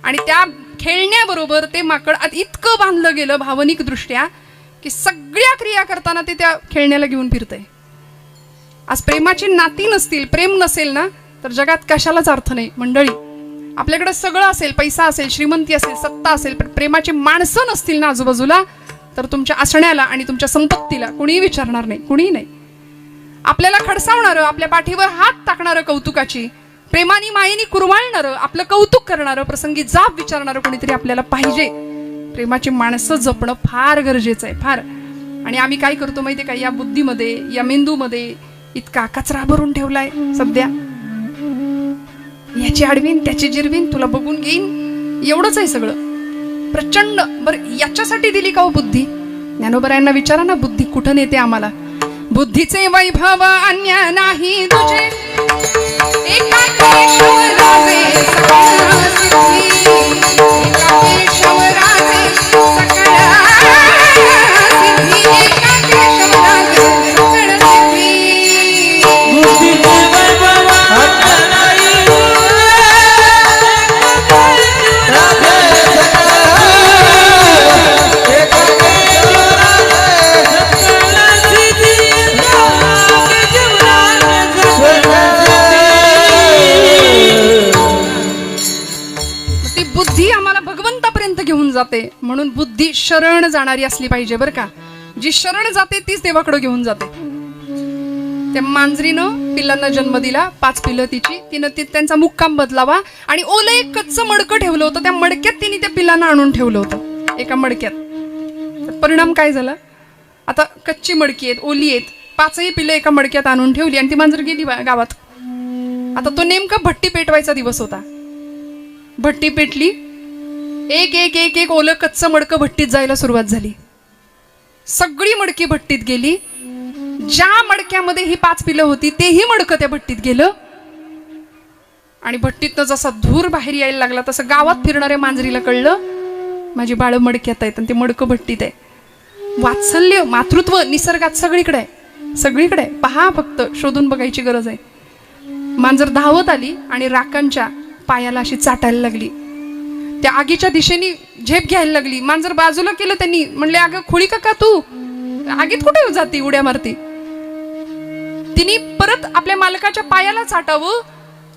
आणि त्या खेळण्याबरोबर ते माकड इतकं बांधलं गेलं भावनिक दृष्ट्या की सगळ्या क्रिया करताना ते त्या खेळण्याला घेऊन फिरतंय. आज प्रेमाची नाती नसतील, प्रेम नसेल ना, तर जगात कशालाच अर्थ नाही मंडळी. आपल्याकडे सगळं असेल, पैसा असेल, श्रीमंती असेल, सत्ता असेल, पण प्रेमाची माणसं नसतील ना आजूबाजूला, तर तुमच्या असण्याला आणि तुमच्या संपत्तीला कुणीही विचारणार नाही, कुणीही नाही. आपल्याला खडसावणारं, आपल्या पाठीवर हात टाकणारं कौतुकाची, प्रेमानी मायेनी कुरवाळणारं, आपलं कौतुक करणारं, प्रसंगी जाब विचारणारं कोणीतरी आपल्याला पाहिजे. प्रेमाची माणसं जपणं फार गरजेचं आहे, फार. आणि आम्ही काय करतो माहितीये का, या बुद्धीमध्ये, या मेंदूमध्ये, इतका कचरा भरून ठेवलाय सध्या, याची आडवीन त्याची जिरवीन, तुला बघून घेईन, एवढंच आहे सगळं प्रचंड. बरं याच्यासाठी दिली का हो बुद्धी? ज्ञानोबरायांना विचारा ना, बुद्धी कुठं नेते आम्हाला? बुद्धीचे वैभव अन्य नाही तुझे, एका केशवराजे सकळ सिद्धी, एका केशवराजे सकळ सिद्धी, एका केशवराजे सकळ सिद्धी. बुद्धीचे वैभव अन्य नाही बुद्धी आम्हाला भगवंतापर्यंत घेऊन जाते. म्हणून बुद्धी शरण जाणारी असली पाहिजे बरं का. जी शरण जाते तीच देवाकडे घेऊन जाते. त्या मांजरीनं पिल्लांना जन्म दिला, 5 पिल्लं तिची, तिनं त्यांचा मुक्काम बदलावा आणि ओलं एक कच्चं मडकं ठेवलं होतं, त्या मडक्यात तिने त्या पिल्लांना आणून ठेवलं होतं एका मडक्यात. परिणाम काय झाला? आता कच्ची मडकी आहेत, ओली आहेत, 5ही पिल्लं एका मडक्यात आणून ठेवली आणि ती मांजर गेली गावात. आता तो नेमका भट्टी पेटवायचा दिवस होता. भट्टी पेटली, एक एक एक एक ओलं कच्चं मडकं भट्टीत जायला सुरुवात झाली. सगळी मडकी भट्टीत गेली. ज्या मडक्यामध्ये ही 5 पिलं होती तेही मडकं त्या भट्टीत गेलं. आणि भट्टीतनं जसा धूर बाहेर यायला लागला तसं गावात फिरणाऱ्या मांजरीला कळलं, माझी बाळ मडक्यात आहेत आणि ते मडकं भट्टीत आहे. वात्सल्य, मातृत्व निसर्गात सगळीकडे आहे, सगळीकडे आहे. पहा, फक्त शोधून बघायची गरज आहे. मांजर धावत आली आणि राकांच्या पायाला अशी चाटायला लागली. त्या आगीच्या दिशेने झेप घ्यायला लागली. मांजर बाजूला केलं त्यांनी, म्हणले अगं खुळी का तू, आगीत कुठे जाती, उड्या मारती. तिने परत आपल्या मालकाच्या पायाला चाटावं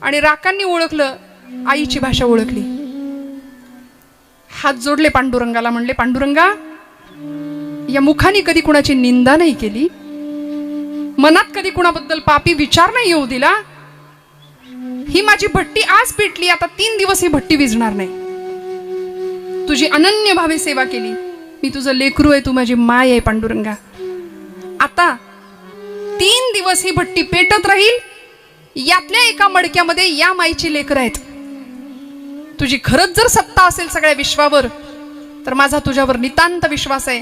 आणि राकांनी ओळखलं, आईची भाषा ओळखली. हात जोडले पांडुरंगाला, म्हणले पांडुरंगा, या मुखाने कधी कुणाची निंदा नाही केली, मनात कधी कुणाबद्दल पापी विचार नाही येऊ दिला. ही माझी भट्टी आज पेटली, आता 3 दिवस ही भट्टी विझणार नाही. तुझी अनन्य भावे सेवा केली, मी तुझं लेकरू आहे, तू माझी माय आहे पांडुरंगा. आता 3 दिवस ही भट्टी पेटत राहील. यातल्या एका मडक्यामध्ये या माईची लेकरं आहेत. तुझी खरंच जर सत्ता असेल सगळ्या विश्वावर, तर माझा तुझ्यावर नितांत विश्वास आहे.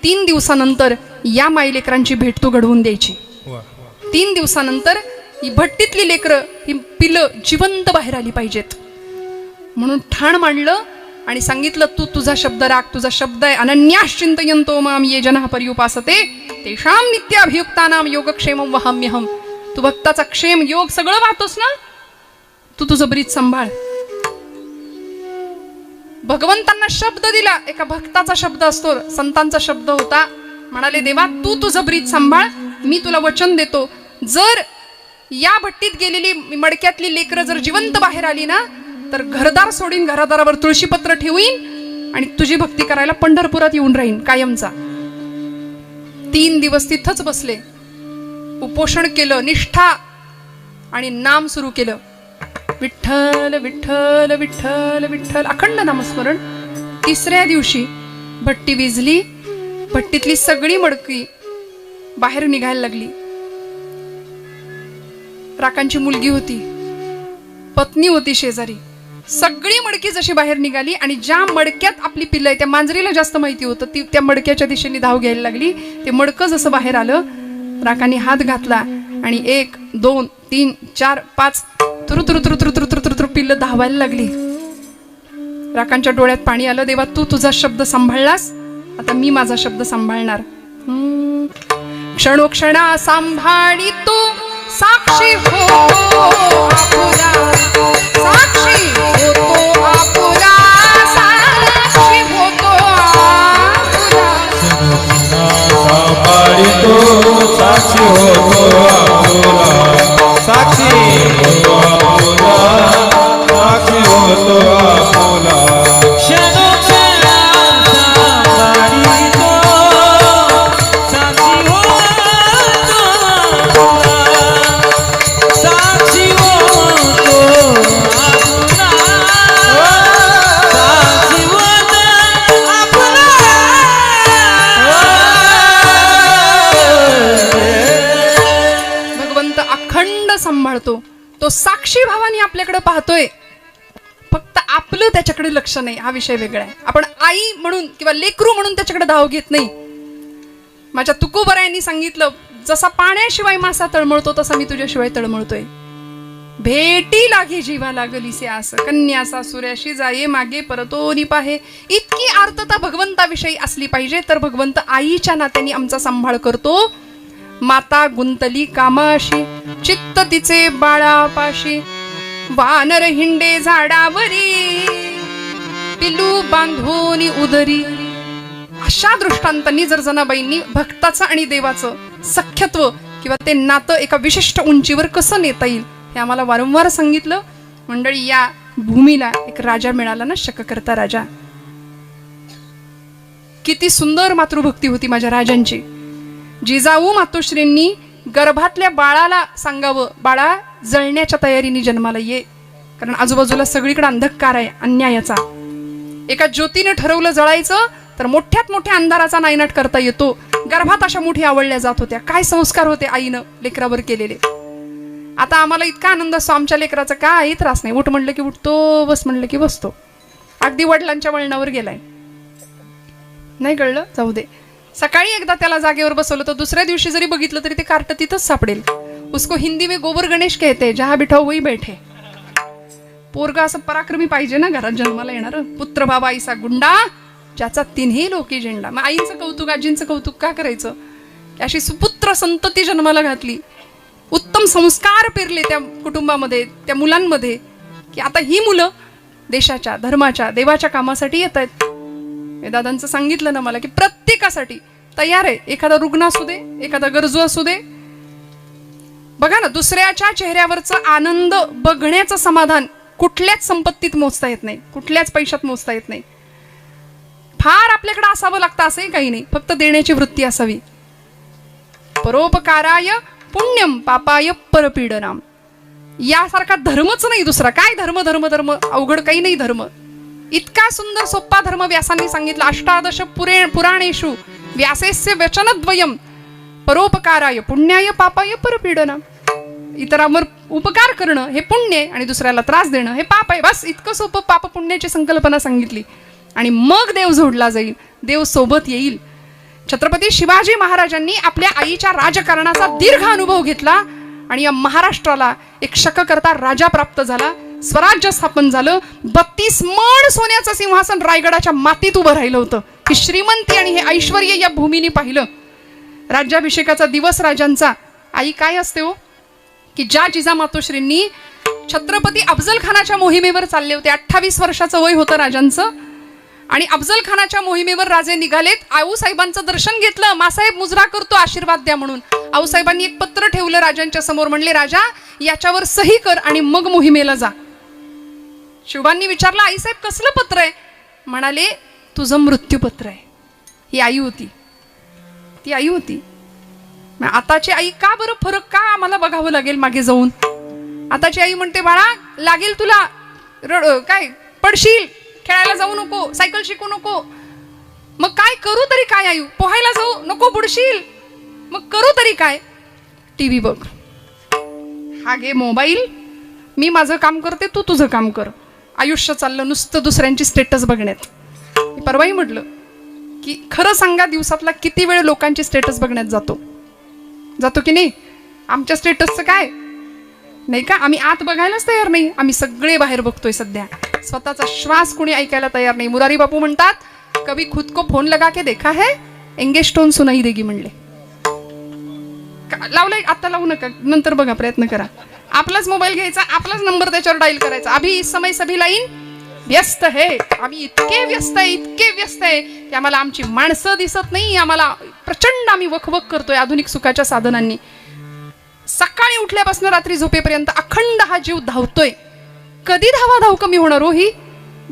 3 दिवसानंतर या माई लेकरांची भेट तू घडवून द्यायची. 3 दिवसानंतर ही भट्टीतली लेकरं, ही पिलं जिवंत बाहेर आली पाहिजेत. म्हणून ठाण मांडलं आणि सांगितलं, तू तुझा शब्द राख, तुझा शब्द आहे, अनन्याश्चिंतयन्तो माम ये जनः पर्युपासते तेषां नित्याभियुक्तानां योगक्षेमं वहाम्यहम्. तू भक्ताचा क्षेम योग सगळं वाहतोस ना, तू तुझं ब्रीद सांभाळ. भगवंतांना शब्द दिला, एका भक्ताचा शब्द असतो, संतांचा शब्द होता. म्हणाले, देवा तू तुझं ब्रीद सांभाळ, मी तुला वचन देतो, जर या भट्टीत गेलेली मडक्यातली लेकरं जर जिवंत बाहेर आली ना, तर घरदार सोडीन, घरादारावर तुळशीपत्र ठेवीन आणि तुझी भक्ती करायला पंढरपुरात येऊन राहीन कायमचा. 3 दिवस तिथंच बसले, उपोषण केलं, निष्ठा आणि नाम सुरू केलं. विठ्ठल विठ्ठल विठ्ठल विठ्ठल, अखंड नामस्मरण. 3ऱ्या दिवशी भट्टी विझली. भट्टीतली सगळी मडकी बाहेर निघायला लागली. राकांची मुलगी होती, पत्नी होती शेजारी. सगळी मडकी जशी बाहेर निघाली आणि ज्या मडक्यात आपली पिल्लं आहे, त्या मांजरीला जास्त माहिती होतं, ती त्या मडक्याच्या दिशेने धाव घ्यायला लागली. ते मडकं जसं बाहेर आलं, राकांनी हात घातला आणि 1 2 3 4 5 तुरु तुरु तुरु तुरु तुरु तुरु तुरु पिल्लं धावायला लागली. राकांच्या डोळ्यात पाणी आलं. देवा तू तुझा शब्द सांभाळलास, आता मी माझा शब्द सांभाळणार. क्षणोक्षणा सांभाळी तू साक्षी होतो आपुला, साक्षी होतो आपुला, साक्षी होतो आपुला. सांभाळी तो साक्षी होतो आपुला, साक्षी होतो आपुला, साक्षी होतो आपुला. क्षणोक्षणा सांभाळी तो साक्षी होतो आपुला, साक्षी होतो आपुला, साक्षी होतो सांभाळतो, तो साक्षी भावाने आपल्याकडे पाहतोय, फक्त आपलं त्याच्याकडे लक्ष नाही, हा विषय वेगळा आहे. आपण आई म्हणून किंवा लेकरू म्हणून त्याच्याकडे धाव घेत नाही. माझ्या तुकोबरायांनी सांगितलं, जसा पाण्याशिवाय मासा तळमळतो तसा मी तुझ्याशिवाय तळमळतोय. भेटी लागे जीवा लागलीसे आस, कन्या सासुऱ्याशी जाये मागे परतोनी पाहे. इतकी आर्तता भगवंताविषयी असली पाहिजे, तर भगवंत आईच्या नात्याने आमचा सांभाळ करतो. माता गुंतली कामाशी, चित्त तिचे बाळापाशी, वानर हिंडे झाडावरी, पिलू बांधोनी उदरी. अशा दृष्टांतांनी जर जनाबाईंनी भक्ताचं आणि देवाचं सख्यत्व किंवा ते नातं एका विशिष्ट उंचीवर कसं नेता येईल हे आम्हाला वारंवार सांगितलं. मंडळी, या भूमीला एक राजा मिळाला ना, शककर्ता राजा. किती सुंदर मातृभक्ती होती माझ्या राजांची. जिजाऊ मातोश्रींनी गर्भातल्या बाळाला सांगावं, बाळा जळण्याच्या तयारीने जन्माला ये, कारण आजूबाजूला सगळीकडे अंधकार आहे अन्यायाचा. एका ज्योतीने ठरवलं जळायचं तर मोठ्यात मोठ्या अंधाराचा नायनाट करता येतो. गर्भात अशा मोठी आवडल्या जात होत्या. काय संस्कार होते आईनं लेकरावर केलेले. आता आम्हाला इतका आनंद असतो, आमच्या लेकराचा काही त्रास नाही. उठ म्हणलं की उठतो, बस म्हणलं की बसतो. अगदी वडिलांच्या वळणावर गेलाय. नाही कळलं, जाऊ दे. सकाळी एकदा त्याला जागेवर बसवलं तर दुसऱ्या दिवशी जरी बघितलं तरी ते कार्ट तिथंच सापडेल. उसको हिंदी में गोबर गणेश कहते, जहा बिठाओ वही बैठे. पोरगा असं पराक्रमी पाहिजे ना घरात जन्माला येणार. पुत्र बाबा आईसा गुंडा, ज्याचा तिन्ही लोकी झेंडा. मग आईचं कौतुक, आजींचं कौतुक का करायचं? अशी सुपुत्र संतती जन्माला घातली, उत्तम संस्कार पेरले त्या कुटुंबामध्ये, त्या मुलांमध्ये, की आता ही मुलं देशाच्या, धर्माच्या, देवाच्या कामासाठी येत आहेत. दादांचं सांगितलं ना मला, की प्रत्येकासाठी तयार आहे. एखादा रुग्ण असू दे, एखादा गरजू असू दे. बघा ना, दुसऱ्याच्या चेहऱ्यावरचं आनंद बघण्याचं समाधान कुठल्याच संपत्तीत मोजता येत नाही, कुठल्याच पैशात मोजता येत नाही. फार आपल्याकडे असावं लागतं असंही काही नाही, फक्त देण्याची वृत्ती असावी. परोपकाराय पुण्यम पापाय परपीडनाम. यासारखा धर्मच नाही दुसरा. काय धर्म धर्म धर्म, अवघड काही नाही धर्म. इतका सुंदर सोप्पा धर्म व्यासांनी सांगितला. अष्टादश पुराणेषु व्यासेस्य वचनद्वयम परोपकाराय पुण्याय पापाय परपीडनाम. इतरांवर उपकार करणं हे पुण्य आहे आणि दुसऱ्याला त्रास देणं हे पाप आहे. बस इतकं सोपं पाप पुण्याची संकल्पना सांगितली आणि मग देव जोडला जाईल, देव सोबत येईल. छत्रपती शिवाजी महाराजांनी आपल्या आईच्या राजकारणाचा दीर्घ अनुभव घेतला आणि या महाराष्ट्राला एक शककर्ता राजा प्राप्त झाला. स्वराज्य स्थापन झालं. 32 मण सोन्याचं सिंहासन रायगडाच्या मातीत उभं राहिलं होतं. ही श्रीमंती आणि हे ऐश्वर या भूमीने पाहिलं. राज्याभिषेकाचा दिवस राजांचा. आई काय असते हो, की ज्या जिजामातोश्रींनी छत्रपती अफजल खानाच्या मोहिमेवर चालले होते. 28 वर्षाचं वय होतं राजांचं आणि अफजल खानाच्या मोहिमेवर राजे निघालेत. आऊसाहेबांचं दर्शन घेतलं. मासाहेब मुजरा करतो, आशीर्वाद द्या म्हणून. आऊसाहेबांनी एक पत्र ठेवलं राजांच्या समोर. म्हणले, राजा याच्यावर सही कर आणि मग मोहिमेला जा. शिवबांनी विचारलं, आईसाहेब कसलं पत्र आहे? म्हणाले, तुझं मृत्यूपत्र आहे. ही आई होती, ती आई होती. आताची आई का बरं फरक का आम्हाला बघावं लागेल मागे जाऊन? आताची आई म्हणते, बाळा लागेल तुला काय, पडशील, खेळायला जाऊ नको, सायकल शिकू नको. मग काय करू तरी काय आई? पोहायला जाऊ नको, बुडशील. मग करू तरी काय? टीव्ही बघ, हा घे मोबाईल, मी माझं काम करते, तू तुझं काम कर. आयुष्य चाललं नुसतं दुसऱ्यांची स्टेटस बघण्यात. परवाही म्हटलं की खरं सांगा, दिवसातला किती वेळ लोकांची स्टेटस बघण्यात जातो की नाही? आमच्या स्टेटसचं काय नाही का? आम्ही आत बघायलाच तयार नाही. आम्ही सगळे बाहेर बघतोय सध्या. स्वतःचा श्वास कोणी ऐकायला तयार नाही. मुरारी बापू म्हणतात, कभी खुद को फोन लगा के देखा है, एंगेज टोन सुनाई देगी म्हणले. लावलंय आता, लावू नका, नंतर बघा, प्रयत्न करा. आपलाच मोबाईल घ्यायचा, आपलाच नंबर त्याच्यावर डायल करायचा. अभी इस समय सभी लाईन व्यस्त है. आम्ही इतके व्यस्त आहे की आम्हाला आमची माणसं दिसत नाही. आम्हाला प्रचंड आम्ही वखवक करतोय आधुनिक सुखाच्या साधनांनी. सकाळी उठल्यापासून रात्री झोपेपर्यंत अखंड हा जीव धावतोय. कधी धाव कमी होणार हो ही?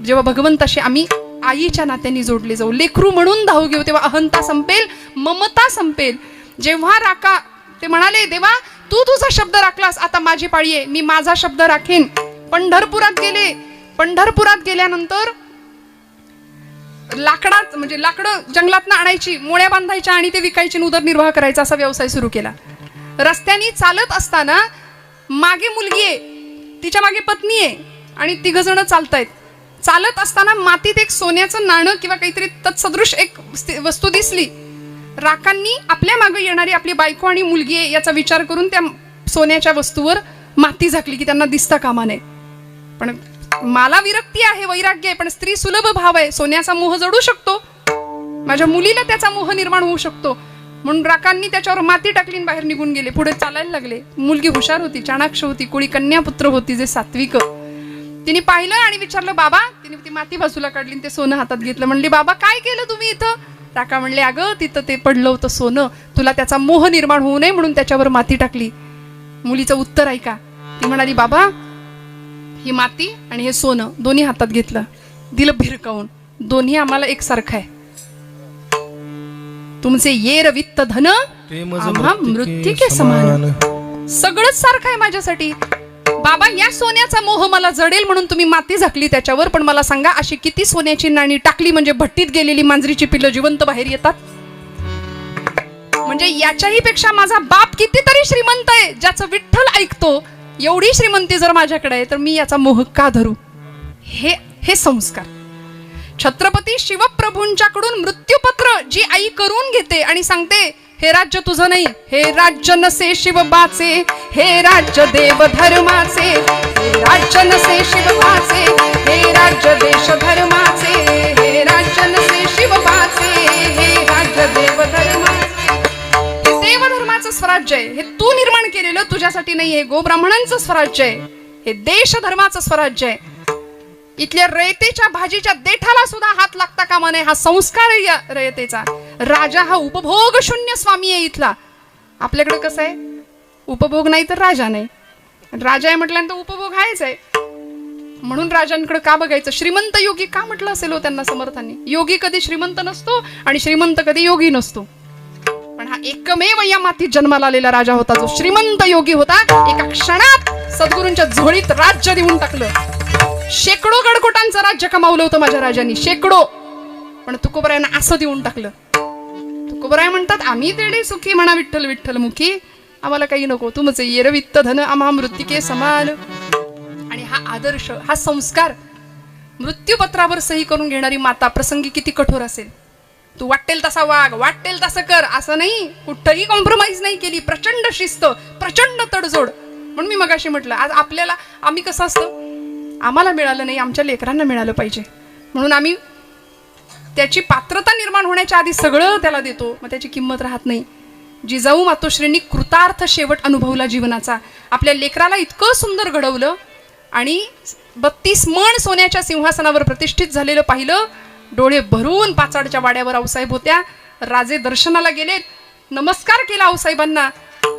जेव्हा भगवंताशी आम्ही आईच्या नात्याने जोडले जाऊ, लेकरू म्हणून धाव घेऊ, तेव्हा अहंता संपेल, ममता संपेल. जेव्हा राखा, ते म्हणाले, देवा तू तुझा शब्द राखलास, आता माझी पाळी आहे, मी माझा शब्द राखेन. पंढरपुरात गेले. पंढरपुरात गेल्यानंतर लाकडात, म्हणजे लाकडं जंगलातनं आणायची, मोळ्या बांधायच्या आणि ते विकायची, उदरनिर्वाह करायचा, असा व्यवसाय सुरू केला. रस्त्याने चालत असताना मागे मुलगी आहे, तिच्या मागे पत्नी आहे आणि 3 जण चालतायत. चालत असताना मातीत एक सोन्याचं नाणं किंवा काहीतरी तत्सदृश एक वस्तू दिसली. राखांनी आपल्या मागे येणारी आपली बायको आणि मुलगी आहे याचा विचार करून त्या सोन्याच्या वस्तूवर माती झाकली की त्यांना दिसता कामा नये. पण मला विरक्ती आहे, वैराग्य आहे, पण स्त्री सुलभ भाव आहे. सोन्याचा मोह जडू शकतो, माझ्या मुलीला त्याचा मोह निर्माण होऊ शकतो. म्हणून राखांनी त्याच्यावर माती टाकली आणि बाहेर निघून गेले. पुढे चालायला लागले. मुलगी हुशार होती, चाणाक्ष होती, कुळी कन्यापुत्र होती, जे सात्विक. तिने पाहिलं आणि विचारलं बाबा. तिने ती माती बाजूला काढली आणि ते सोनं हातात घेतलं. म्हणली बाबा काय केलं तुम्ही इथं? राखा म्हणले अगं तिथं ते पडलं होतं सोनं, तुला त्याचा मोह निर्माण होऊ नये म्हणून त्याच्यावर माती टाकली. मुलीचं उत्तर ऐका. ती म्हणाली बाबा ही माती आणि हे सोनं दोन्ही हातात घेतलं, दिलं भिरकावून. दोन्ही आम्हाला एकसारखं आहे. तुमचे येर वित्त धन आम्हा मृत्तिके समान. सगळंच सारखं आहे माझ्यासाठी. बाबा या सोन्याचा मोह मला जडेल म्हणून तुम्ही माती झाकली त्याच्यावर. पण मला सांगा अशी किती सोन्याची नाणी टाकली म्हणजे भट्टीत गेलेली मांजरीची पिल्लं जिवंत बाहेर येतात? म्हणजे याच्याही पेक्षा माझा बाप कितीतरी श्रीमंत आहे, ज्याचं विठ्ठल ऐकतो. एवढी श्रीमंती जर माझ्याकडे आहे तर मी याचा मोह का धरू? हे संस्कार. छत्रपती शिवप्रभूंच्याकडून मृत्यूपत्र जी आई करून घेते आणि सांगते हे राज्य तुझं नाही, हे राज्य नसे शिवबाचे, हे राज्य देव धर्माचे, हे राज्य नसे शिवबाचे, हे राज्य देश धर्माचे, हे राज्य नसे शिवबाचे, हे राज्य देव धर्माचे. हे देव धर्माचं स्वराज्य आहे, हे तू निर्माण केलेलं, तुझ्यासाठी नाही. हे गोब्राह्मणांचं स्वराज्य आहे, हे देश धर्माचं स्वराज्य आहे. इथल्या रयतेच्या भाजीच्या देठाला सुद्धा हात लागता कामा नये. हा संस्कार आहे या रयतेचा. राजा हा उपभोग शून्य स्वामी आहे इथला. आपल्याकडे कसं आहे, उपभोग नाही तर राजा नाही. राजा आहे म्हटल्यानंतर उपभोग आहेच आहे. म्हणून राजांकडे का बघायचं? श्रीमंत योगी का म्हटलं असेल हो त्यांना समर्थांनी? योगी कधी श्रीमंत नसतो आणि श्रीमंत कधी योगी नसतो. पण हा एकमेव या मातीत जन्माला आलेला राजा होता जो श्रीमंत योगी होता. एका क्षणात सद्गुरूंच्या झोळीत राज्य देऊन टाकलं. शेकडो गडकोटांचं राज्य कमावलं होतं माझ्या राजांनी, शेकडो. पण तुकोबरायांना असं देऊन टाकलं. तुकोबराय म्हणतात आम्ही तेडे सुखी म्हणा विठ्ठल विठ्ठल मुखी, आम्हाला काही नको, तुमचे येरवित्त धन आम्हा मृत्तिके समान. आणि हा आदर्श, हा संस्कार मृत्यूपत्रावर सही करून घेणारी माता प्रसंगी किती कठोर असेल. तू वाटेल तसा वाग, वाटेल तसं कर, असं नाही. कुठंही कॉम्प्रोमाइज नाही केली. प्रचंड शिस्त, प्रचंड तडजोड. म्हणून मी मगाशी म्हटलं आज आपल्याला, आम्ही कसं असतं, आम्हाला मिळालं नाही, आमच्या लेकरांना मिळालं पाहिजे म्हणून आम्ही त्याची पात्रता निर्माण होण्याच्या आधी सगळं त्याला देतो. मग त्याची किंमत राहत नाही. जिजाऊ मातोश्रींनी कृतार्थ शेवट अनुभवला जीवनाचा. आपल्या लेकराला इतकं सुंदर घडवलं आणि 32 मण सोन्याच्या सिंहासनावर प्रतिष्ठित झालेलं पाहिलं. डोळे भरून पाचाडच्या वाड्यावर आऊसाहेब होत्या. राजे दर्शनाला गेले, नमस्कार केला आऊसाहेबांना,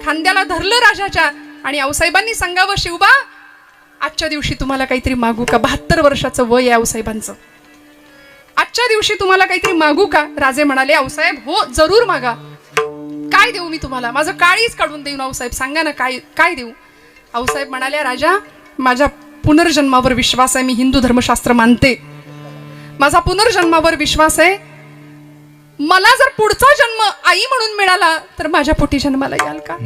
खांद्याला धरलं राजाच्या आणि आऊसाहेबांनी सांगावं शिवबा आजच्या दिवशी तुम्हाला काहीतरी मागू का? 72 वर्षाचं वय आहे आऊसाहेबांचं. आजच्या दिवशी तुम्हाला काहीतरी मागू का? राजे म्हणाले आऊसाहेब हो जरूर मागा. काय देऊ मी तुम्हाला? माझं काळीच काढून देऊ आऊसाहेब, सांगा ना काय देऊ? आऊसाहेब म्हणाले राजा माझ्या पुनर्जन्मावर विश्वास आहे, मी हिंदू धर्मशास्त्र मानते, माझा पुनर्जन्मावर विश्वास आहे. मला जर पुढचा जन्म आई म्हणून मिळाला तर माझ्या पोटी जन्माला याल का?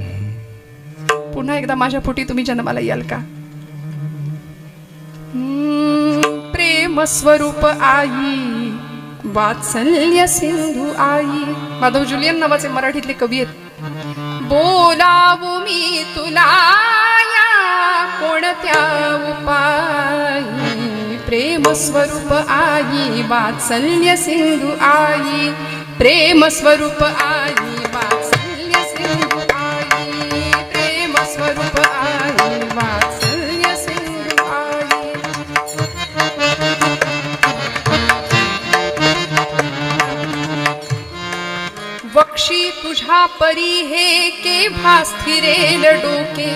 पुन्हा एकदा माझ्या पोटी तुम्ही जन्माला याल का? प्रेम स्वरूप आई वात्सल्य सिंधू आई. माधव जुलियन नावाचे मराठीतले कवी आहेत. बोलावू मी तुला या कोणत्या उपायी, प्रेम स्वरूप आई वात्सल्य सिंधू आई, प्रेम स्वरूप आई वात्सल्य सिंधू आई, प्रेम स्वरूप आई वात्सल्य सिंधू आई. वक्षी तुझ्या परी हे केव्हा स्थिरेल डोके,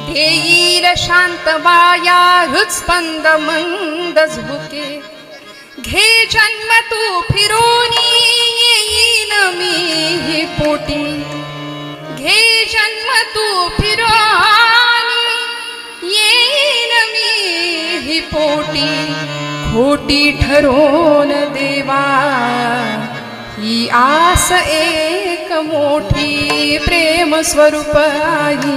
घेईल शांत वाया हृत्स्पंद मंद झोके. घे जन्म तू फिरोनी येईन मी पोटी, घे जन्म तू फिरोनी येईन मी पोटी. खोटी ठरोन देवा ही आस एक मोठी, प्रेम स्वरूप आई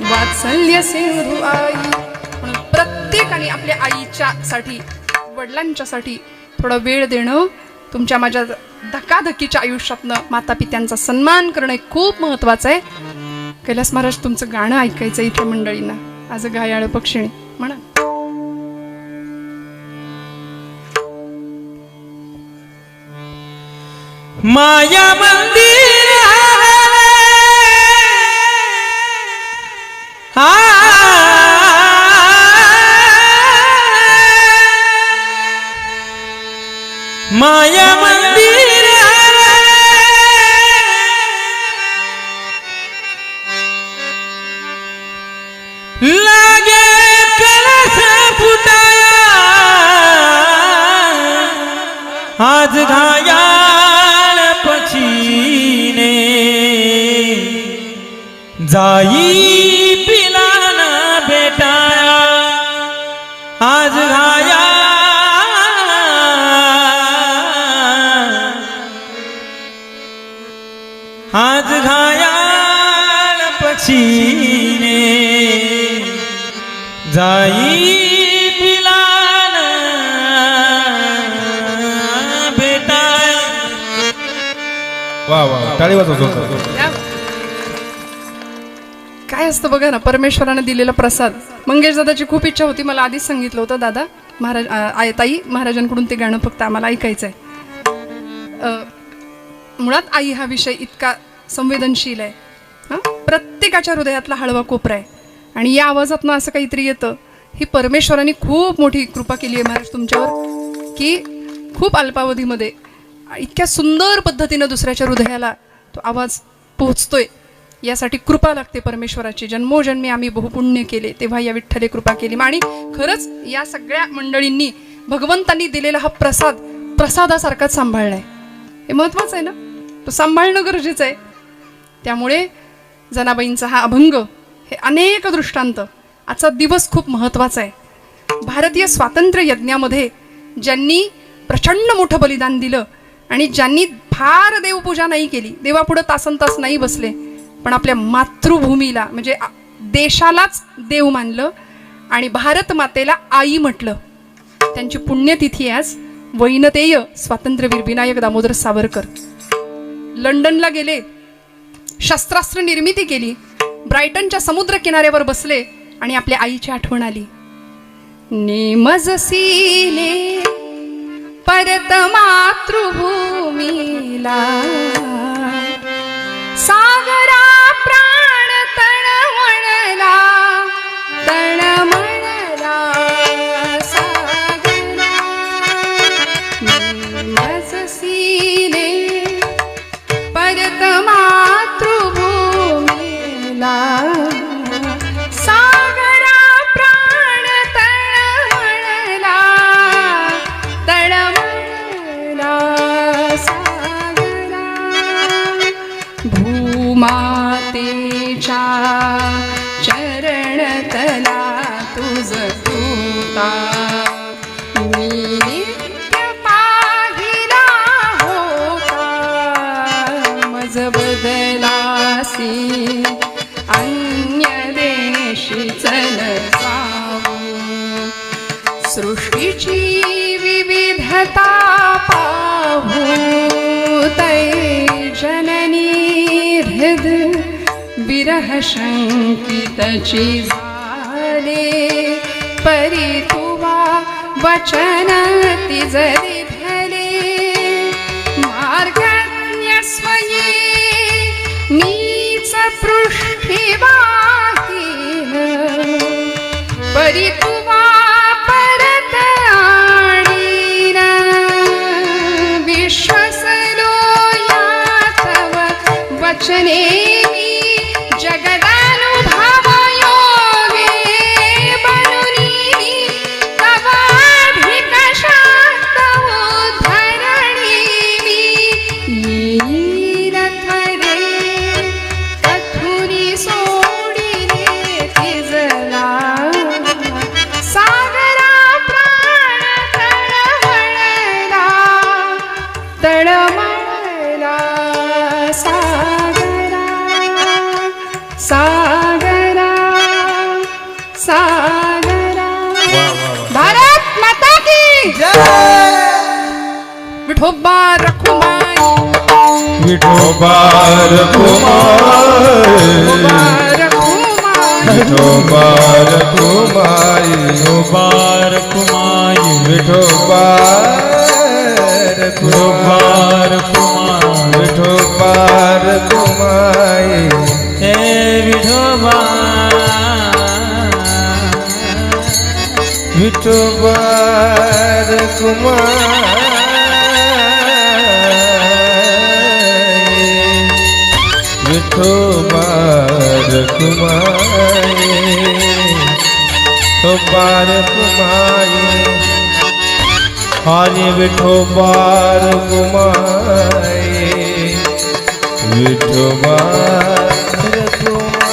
वात्सल्य सिंधू आई. म्हणून प्रत्येकाने आपल्या आईच्या साठी, वडिलांच्या साठी थोडा वेळ देणं, तुमच्या माझ्या धकाधकीच्या आयुष्यातनं माता पित्यांचा सन्मान करणं हे खूप महत्वाचं आहे. कैलास महाराज तुमचं गाणं ऐकायचं इथल्या मंडळींना. आज गायाळ पक्षिणी म्हणा. माया मंदिर माया मंदिर लागे कलश फुटाया आज घायाळ पक्षीने जाई पिलाना बेटाया आज घाया आज घायाळ पक्षीने जाई पिलाना बेटाया. वा वा टाळी वाजवतो. काय असतं बघा ना, परमेश्वराने दिलेला प्रसाद. मंगेश दादाची खूप इच्छा होती, मला आधीच सांगितलं होतं, दादा महाराज ताई महाराजांकडून ते गाणं फक्त आम्हाला ऐकायचं आहे. मुळात आई हा विषय इतका संवेदनशील आहे. हां, प्रत्येकाच्या हृदयातला हळवा कोपरा आहे आणि या आवाजातनं असं काहीतरी येतं. ही परमेश्वराने खूप मोठी कृपा केली आहे महाराज तुमच्यावर, की खूप अल्पावधीमध्ये इतक्या सुंदर पद्धतीनं दुसऱ्याच्या हृदयाला तो आवाज पोहोचतोय. यासाठी कृपा लागते परमेश्वराची. जन्मोजन्मी आम्ही बहुपुण्य केले तेव्हा या विठ्ठले कृपा केली. आणि खरंच या सगळ्या मंडळींनी भगवंतांनी दिलेला हा प्रसाद प्रसादासारखाच सांभाळलाय. हे महत्वाचं आहे ना, तो सांभाळणं गरजेचं आहे. त्यामुळे जनाबाईंचा हा अभंग, हे अनेक दृष्टांत. आजचा दिवस खूप महत्वाचा आहे. भारतीय स्वातंत्र्य यज्ञामध्ये ज्यांनी प्रचंड मोठं बलिदान दिलं आणि ज्यांनी फार देवपूजा नाही केली, देवापुढं तासनतास नाही बसले, पण आपल्या मातृभूमीला म्हणजे देशालाच देव मानलं आणि भारत मातेला आई म्हटलं, त्यांची पुण्यतिथी आज. वैनतेय स्वातंत्र्यवीर विनायक दामोदर सावरकर लंडनला गेले, शस्त्रास्त्र निर्मिती केली, ब्रायटनच्या समुद्र किनाऱ्यावर बसले आणि आपल्या आईची आठवण आली. नेमजसीने परत मातृभूमीला सागरा प्राण तळमळला तळमळला सागरा. नेमजसीने परत मातृभूमीला सागरा प्राण तळमळला तळमळला सागरा. भूमातेच्या चरणतला तुझ तूता मी नित्य पाहिला होता. मज बदलासी अन्य देशी चलसावू. सृष्टीची विविधता पाहू तै जननी हृद विरह शंकितची झाले. परी तुवा वचन तिजरी धले मार्गज्ञस्वयी नीच पृष्ठिवाहीन. परी तुवा परत आणीन विश्वसलो या तव वचने मी जगदानुभवयो वे बनुनी तवाधिक शाक्त उद्धरणी मी. येईल थरे कथुरी सोडिले तिजला सागरा प्राण तळमळला तळमळला सागरा सागरा. विठोबा रखुमाई विठोबा रखुमाई विठोबा रखुमाई विठोबा रखुमाई विठोबा रखुमाई विठोबा रखुमाई हे विठोबा विठोबा रखुमाई विठोबा रखुमाई विठोबा रखुमाई हरे विठोबा रखुमाई विठोबा रखुमाई विठोबा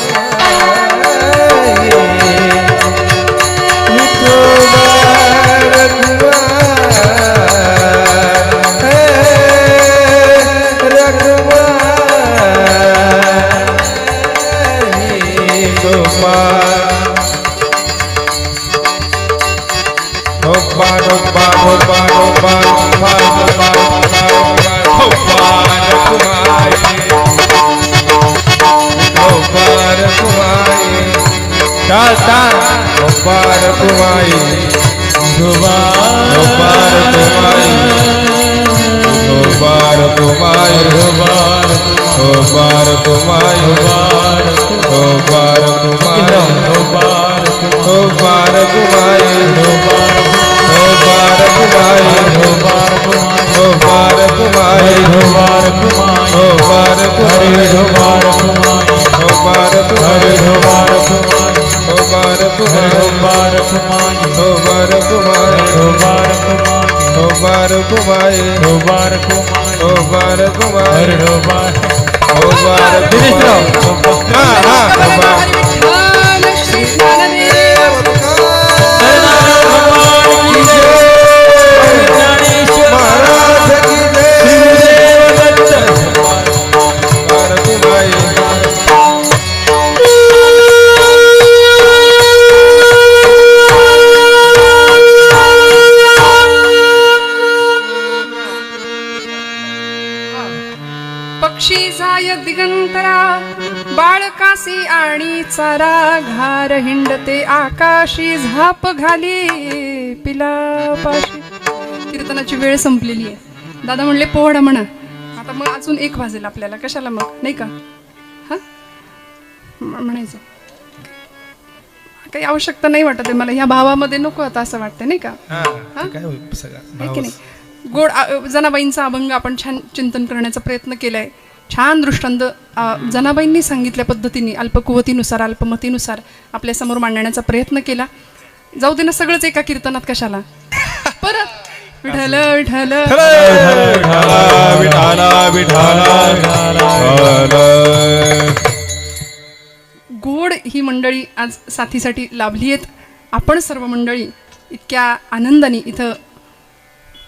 पक्षी जाय दिगंतरा बाळकासी आणि चारा घार हिंडते आकाशी झाप घाली पिलापाशी. कीर्तनाची वेळ संपलेली आहे. दादा म्हणले पोहडा म्हणा. आता मग अजून 1 वाजेल आपल्याला. कशाला मग, नाही का? हा म्हणायचं काही आवश्यकता नाही वाटत आहे मला. ह्या भावामध्ये नको आता असं वाटतं, नाही का? की नाही? गोड जनाबाईंचा अभंग आपण छान चिंतन करण्याचा प्रयत्न केलाय. छान दृष्टांत जनाबाईंनी सांगितल्या पद्धतीने अल्पकुवतीनुसार अल्पमतीनुसार आपल्या समोर मांडण्याचा प्रयत्न केला. जाऊ दे ना सगळंच एका कीर्तनात कशाला. परत विठ्ठल विठ्ठल गोड ही मंडळी आज साथीसाठी लाभली आहेत. आपण सर्व मंडळी इतक्या आनंदाने इथं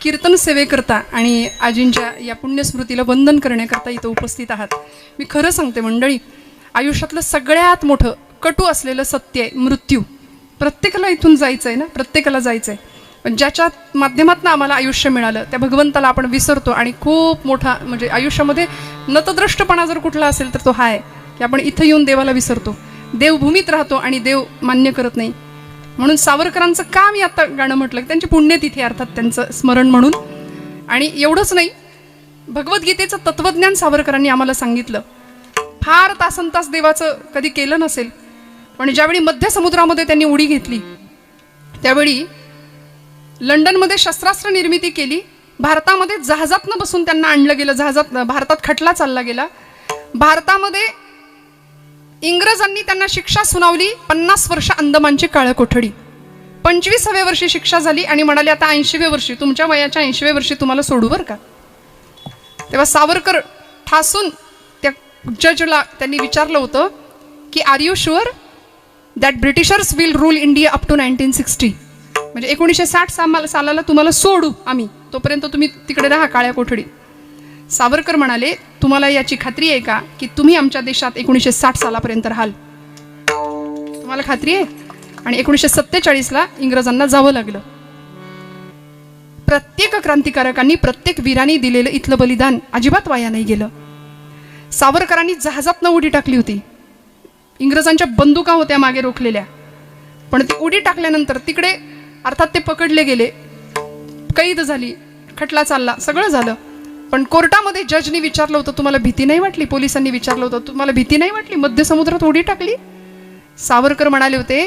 कीर्तन सेवेकरता आणि आजींच्या या पुण्यस्मृतीला वंदन करण्याकरता इथं उपस्थित आहात. मी खरं सांगते मंडळी, आयुष्यातलं सगळ्यात मोठं कटू असलेलं सत्य आहे मृत्यू. प्रत्येकाला इथून जायचं आहे ना, प्रत्येकाला जायचं आहे. पण ज्याच्या माध्यमातून आम्हाला आयुष्य मिळालं त्या भगवंताला आपण विसरतो. आणि खूप मोठा म्हणजे आयुष्यामध्ये नतद्रष्टपणा जर कुठला असेल तर तो हा आहे की आपण इथं येऊन देवाला विसरतो. देवभूमीत राहतो आणि देव मान्य करत नाही. म्हणून सावरकरांचं का मी आता गाणं म्हटलं, त्यांची पुण्यतिथी अर्थात त्यांचं स्मरण म्हणून. आणि एवढंच नाही, भगवद्गीतेचं तत्वज्ञान सावरकरांनी आम्हाला सांगितलं. फार तासनतास देवाचं कधी केलं नसेल, पण ज्यावेळी मध्य समुद्रामध्ये त्यांनी उडी घेतली त्यावेळी लंडनमध्ये शस्त्रास्त्र निर्मिती केली. भारतामध्ये जहाजातनं बसून त्यांना आणलं गेलं. भारतात खटला चालला गेला. भारतामध्ये इंग्रजांनी त्यांना शिक्षा सुनावली 50 वर्ष अंदमानची काळ्या कोठडी. 25व्या वर्षी शिक्षा झाली आणि म्हणाले आता 80व्या वर्षी, तुमच्या वयाच्या 80व्या वर्षी तुम्हाला सोडू बरं का. तेव्हा सावरकर ठासून त्या जजला त्यांनी विचारलं होतं की are you sure that Britishers will rule India up to 1960. म्हणजे 1960 सालाला तुम्हाला सोडू आम्ही, तोपर्यंत तुम्ही तिकडे राहा काळ्या कोठडी. सावरकर म्हणाले तुम्हाला याची खात्री आहे का की तुम्ही आमच्या देशात 1960 सालापर्यंत राहाल? तुम्हाला खात्री आहे? आणि 1947ला इंग्रजांना जावं लागलं. प्रत्येक क्रांतिकारकांनी, प्रत्येक वीरांनी दिलेलं इथलं बलिदान अजिबात वाया नाही गेलं. सावरकरांनी जहाजात उडी टाकली होती. इंग्रजांच्या बंदुका होत्या मागे रोखलेल्या, पण ती उडी टाकल्यानंतर तिकडे अर्थात ते पकडले गेले, कैद झाली, खटला चालला, सगळं झालं. पण कोर्टामध्ये जजनी विचारलं होतं, तुम्हाला भीती नाही वाटली? पोलिसांनी विचारलं होतं, तुम्हाला भीती नाही वाटली? मध्य समुद्रात उडी टाकली. सावरकर म्हणाले होते,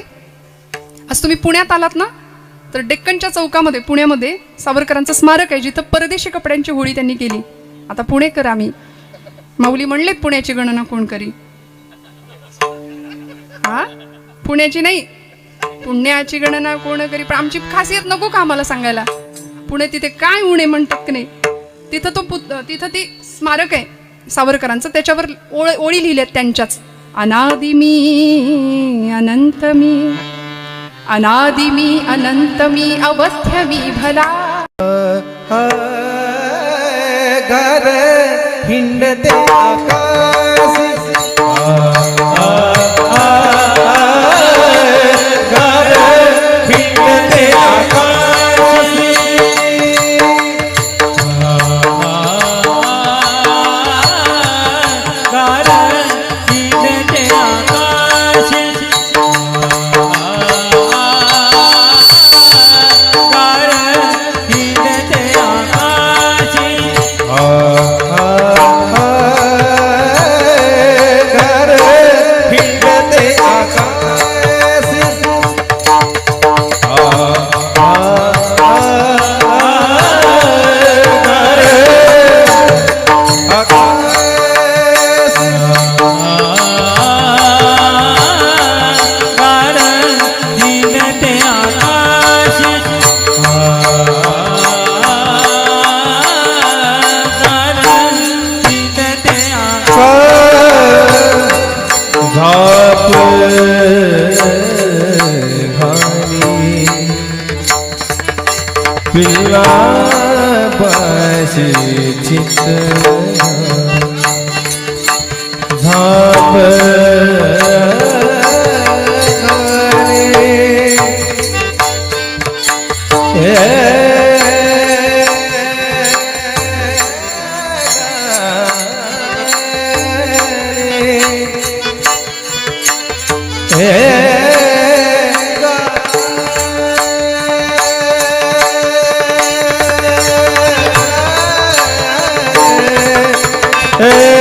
आज तुम्ही पुण्यात आलात ना, तर डेक्कनच्या चौकामध्ये पुण्यामध्ये सावरकरांचं स्मारक आहे, जिथं परदेशी कपड्यांची होळी त्यांनी केली. आता पुणेकर आम्ही, माऊली म्हणलेत पुण्याची गणना कोण करी. हा, पुण्याची नाही, पुण्याची गणना कोण करी. पण आमची खासियत नको का आम्हाला सांगायला? पुणे तिथे काय उणे म्हणतात की नाही, तिथं ती स्मारक आहे सावरकरांचं, त्याच्यावर ओळी लिहिल्यात त्यांच्याच. अनादि मी अनंत मी, अनादि मी अनंत मी, अवस्थ्य मी भला. घर हिंडते आकाशी, घर हिंडते आकाशी, पिल्ला पाशी चित झाप Hey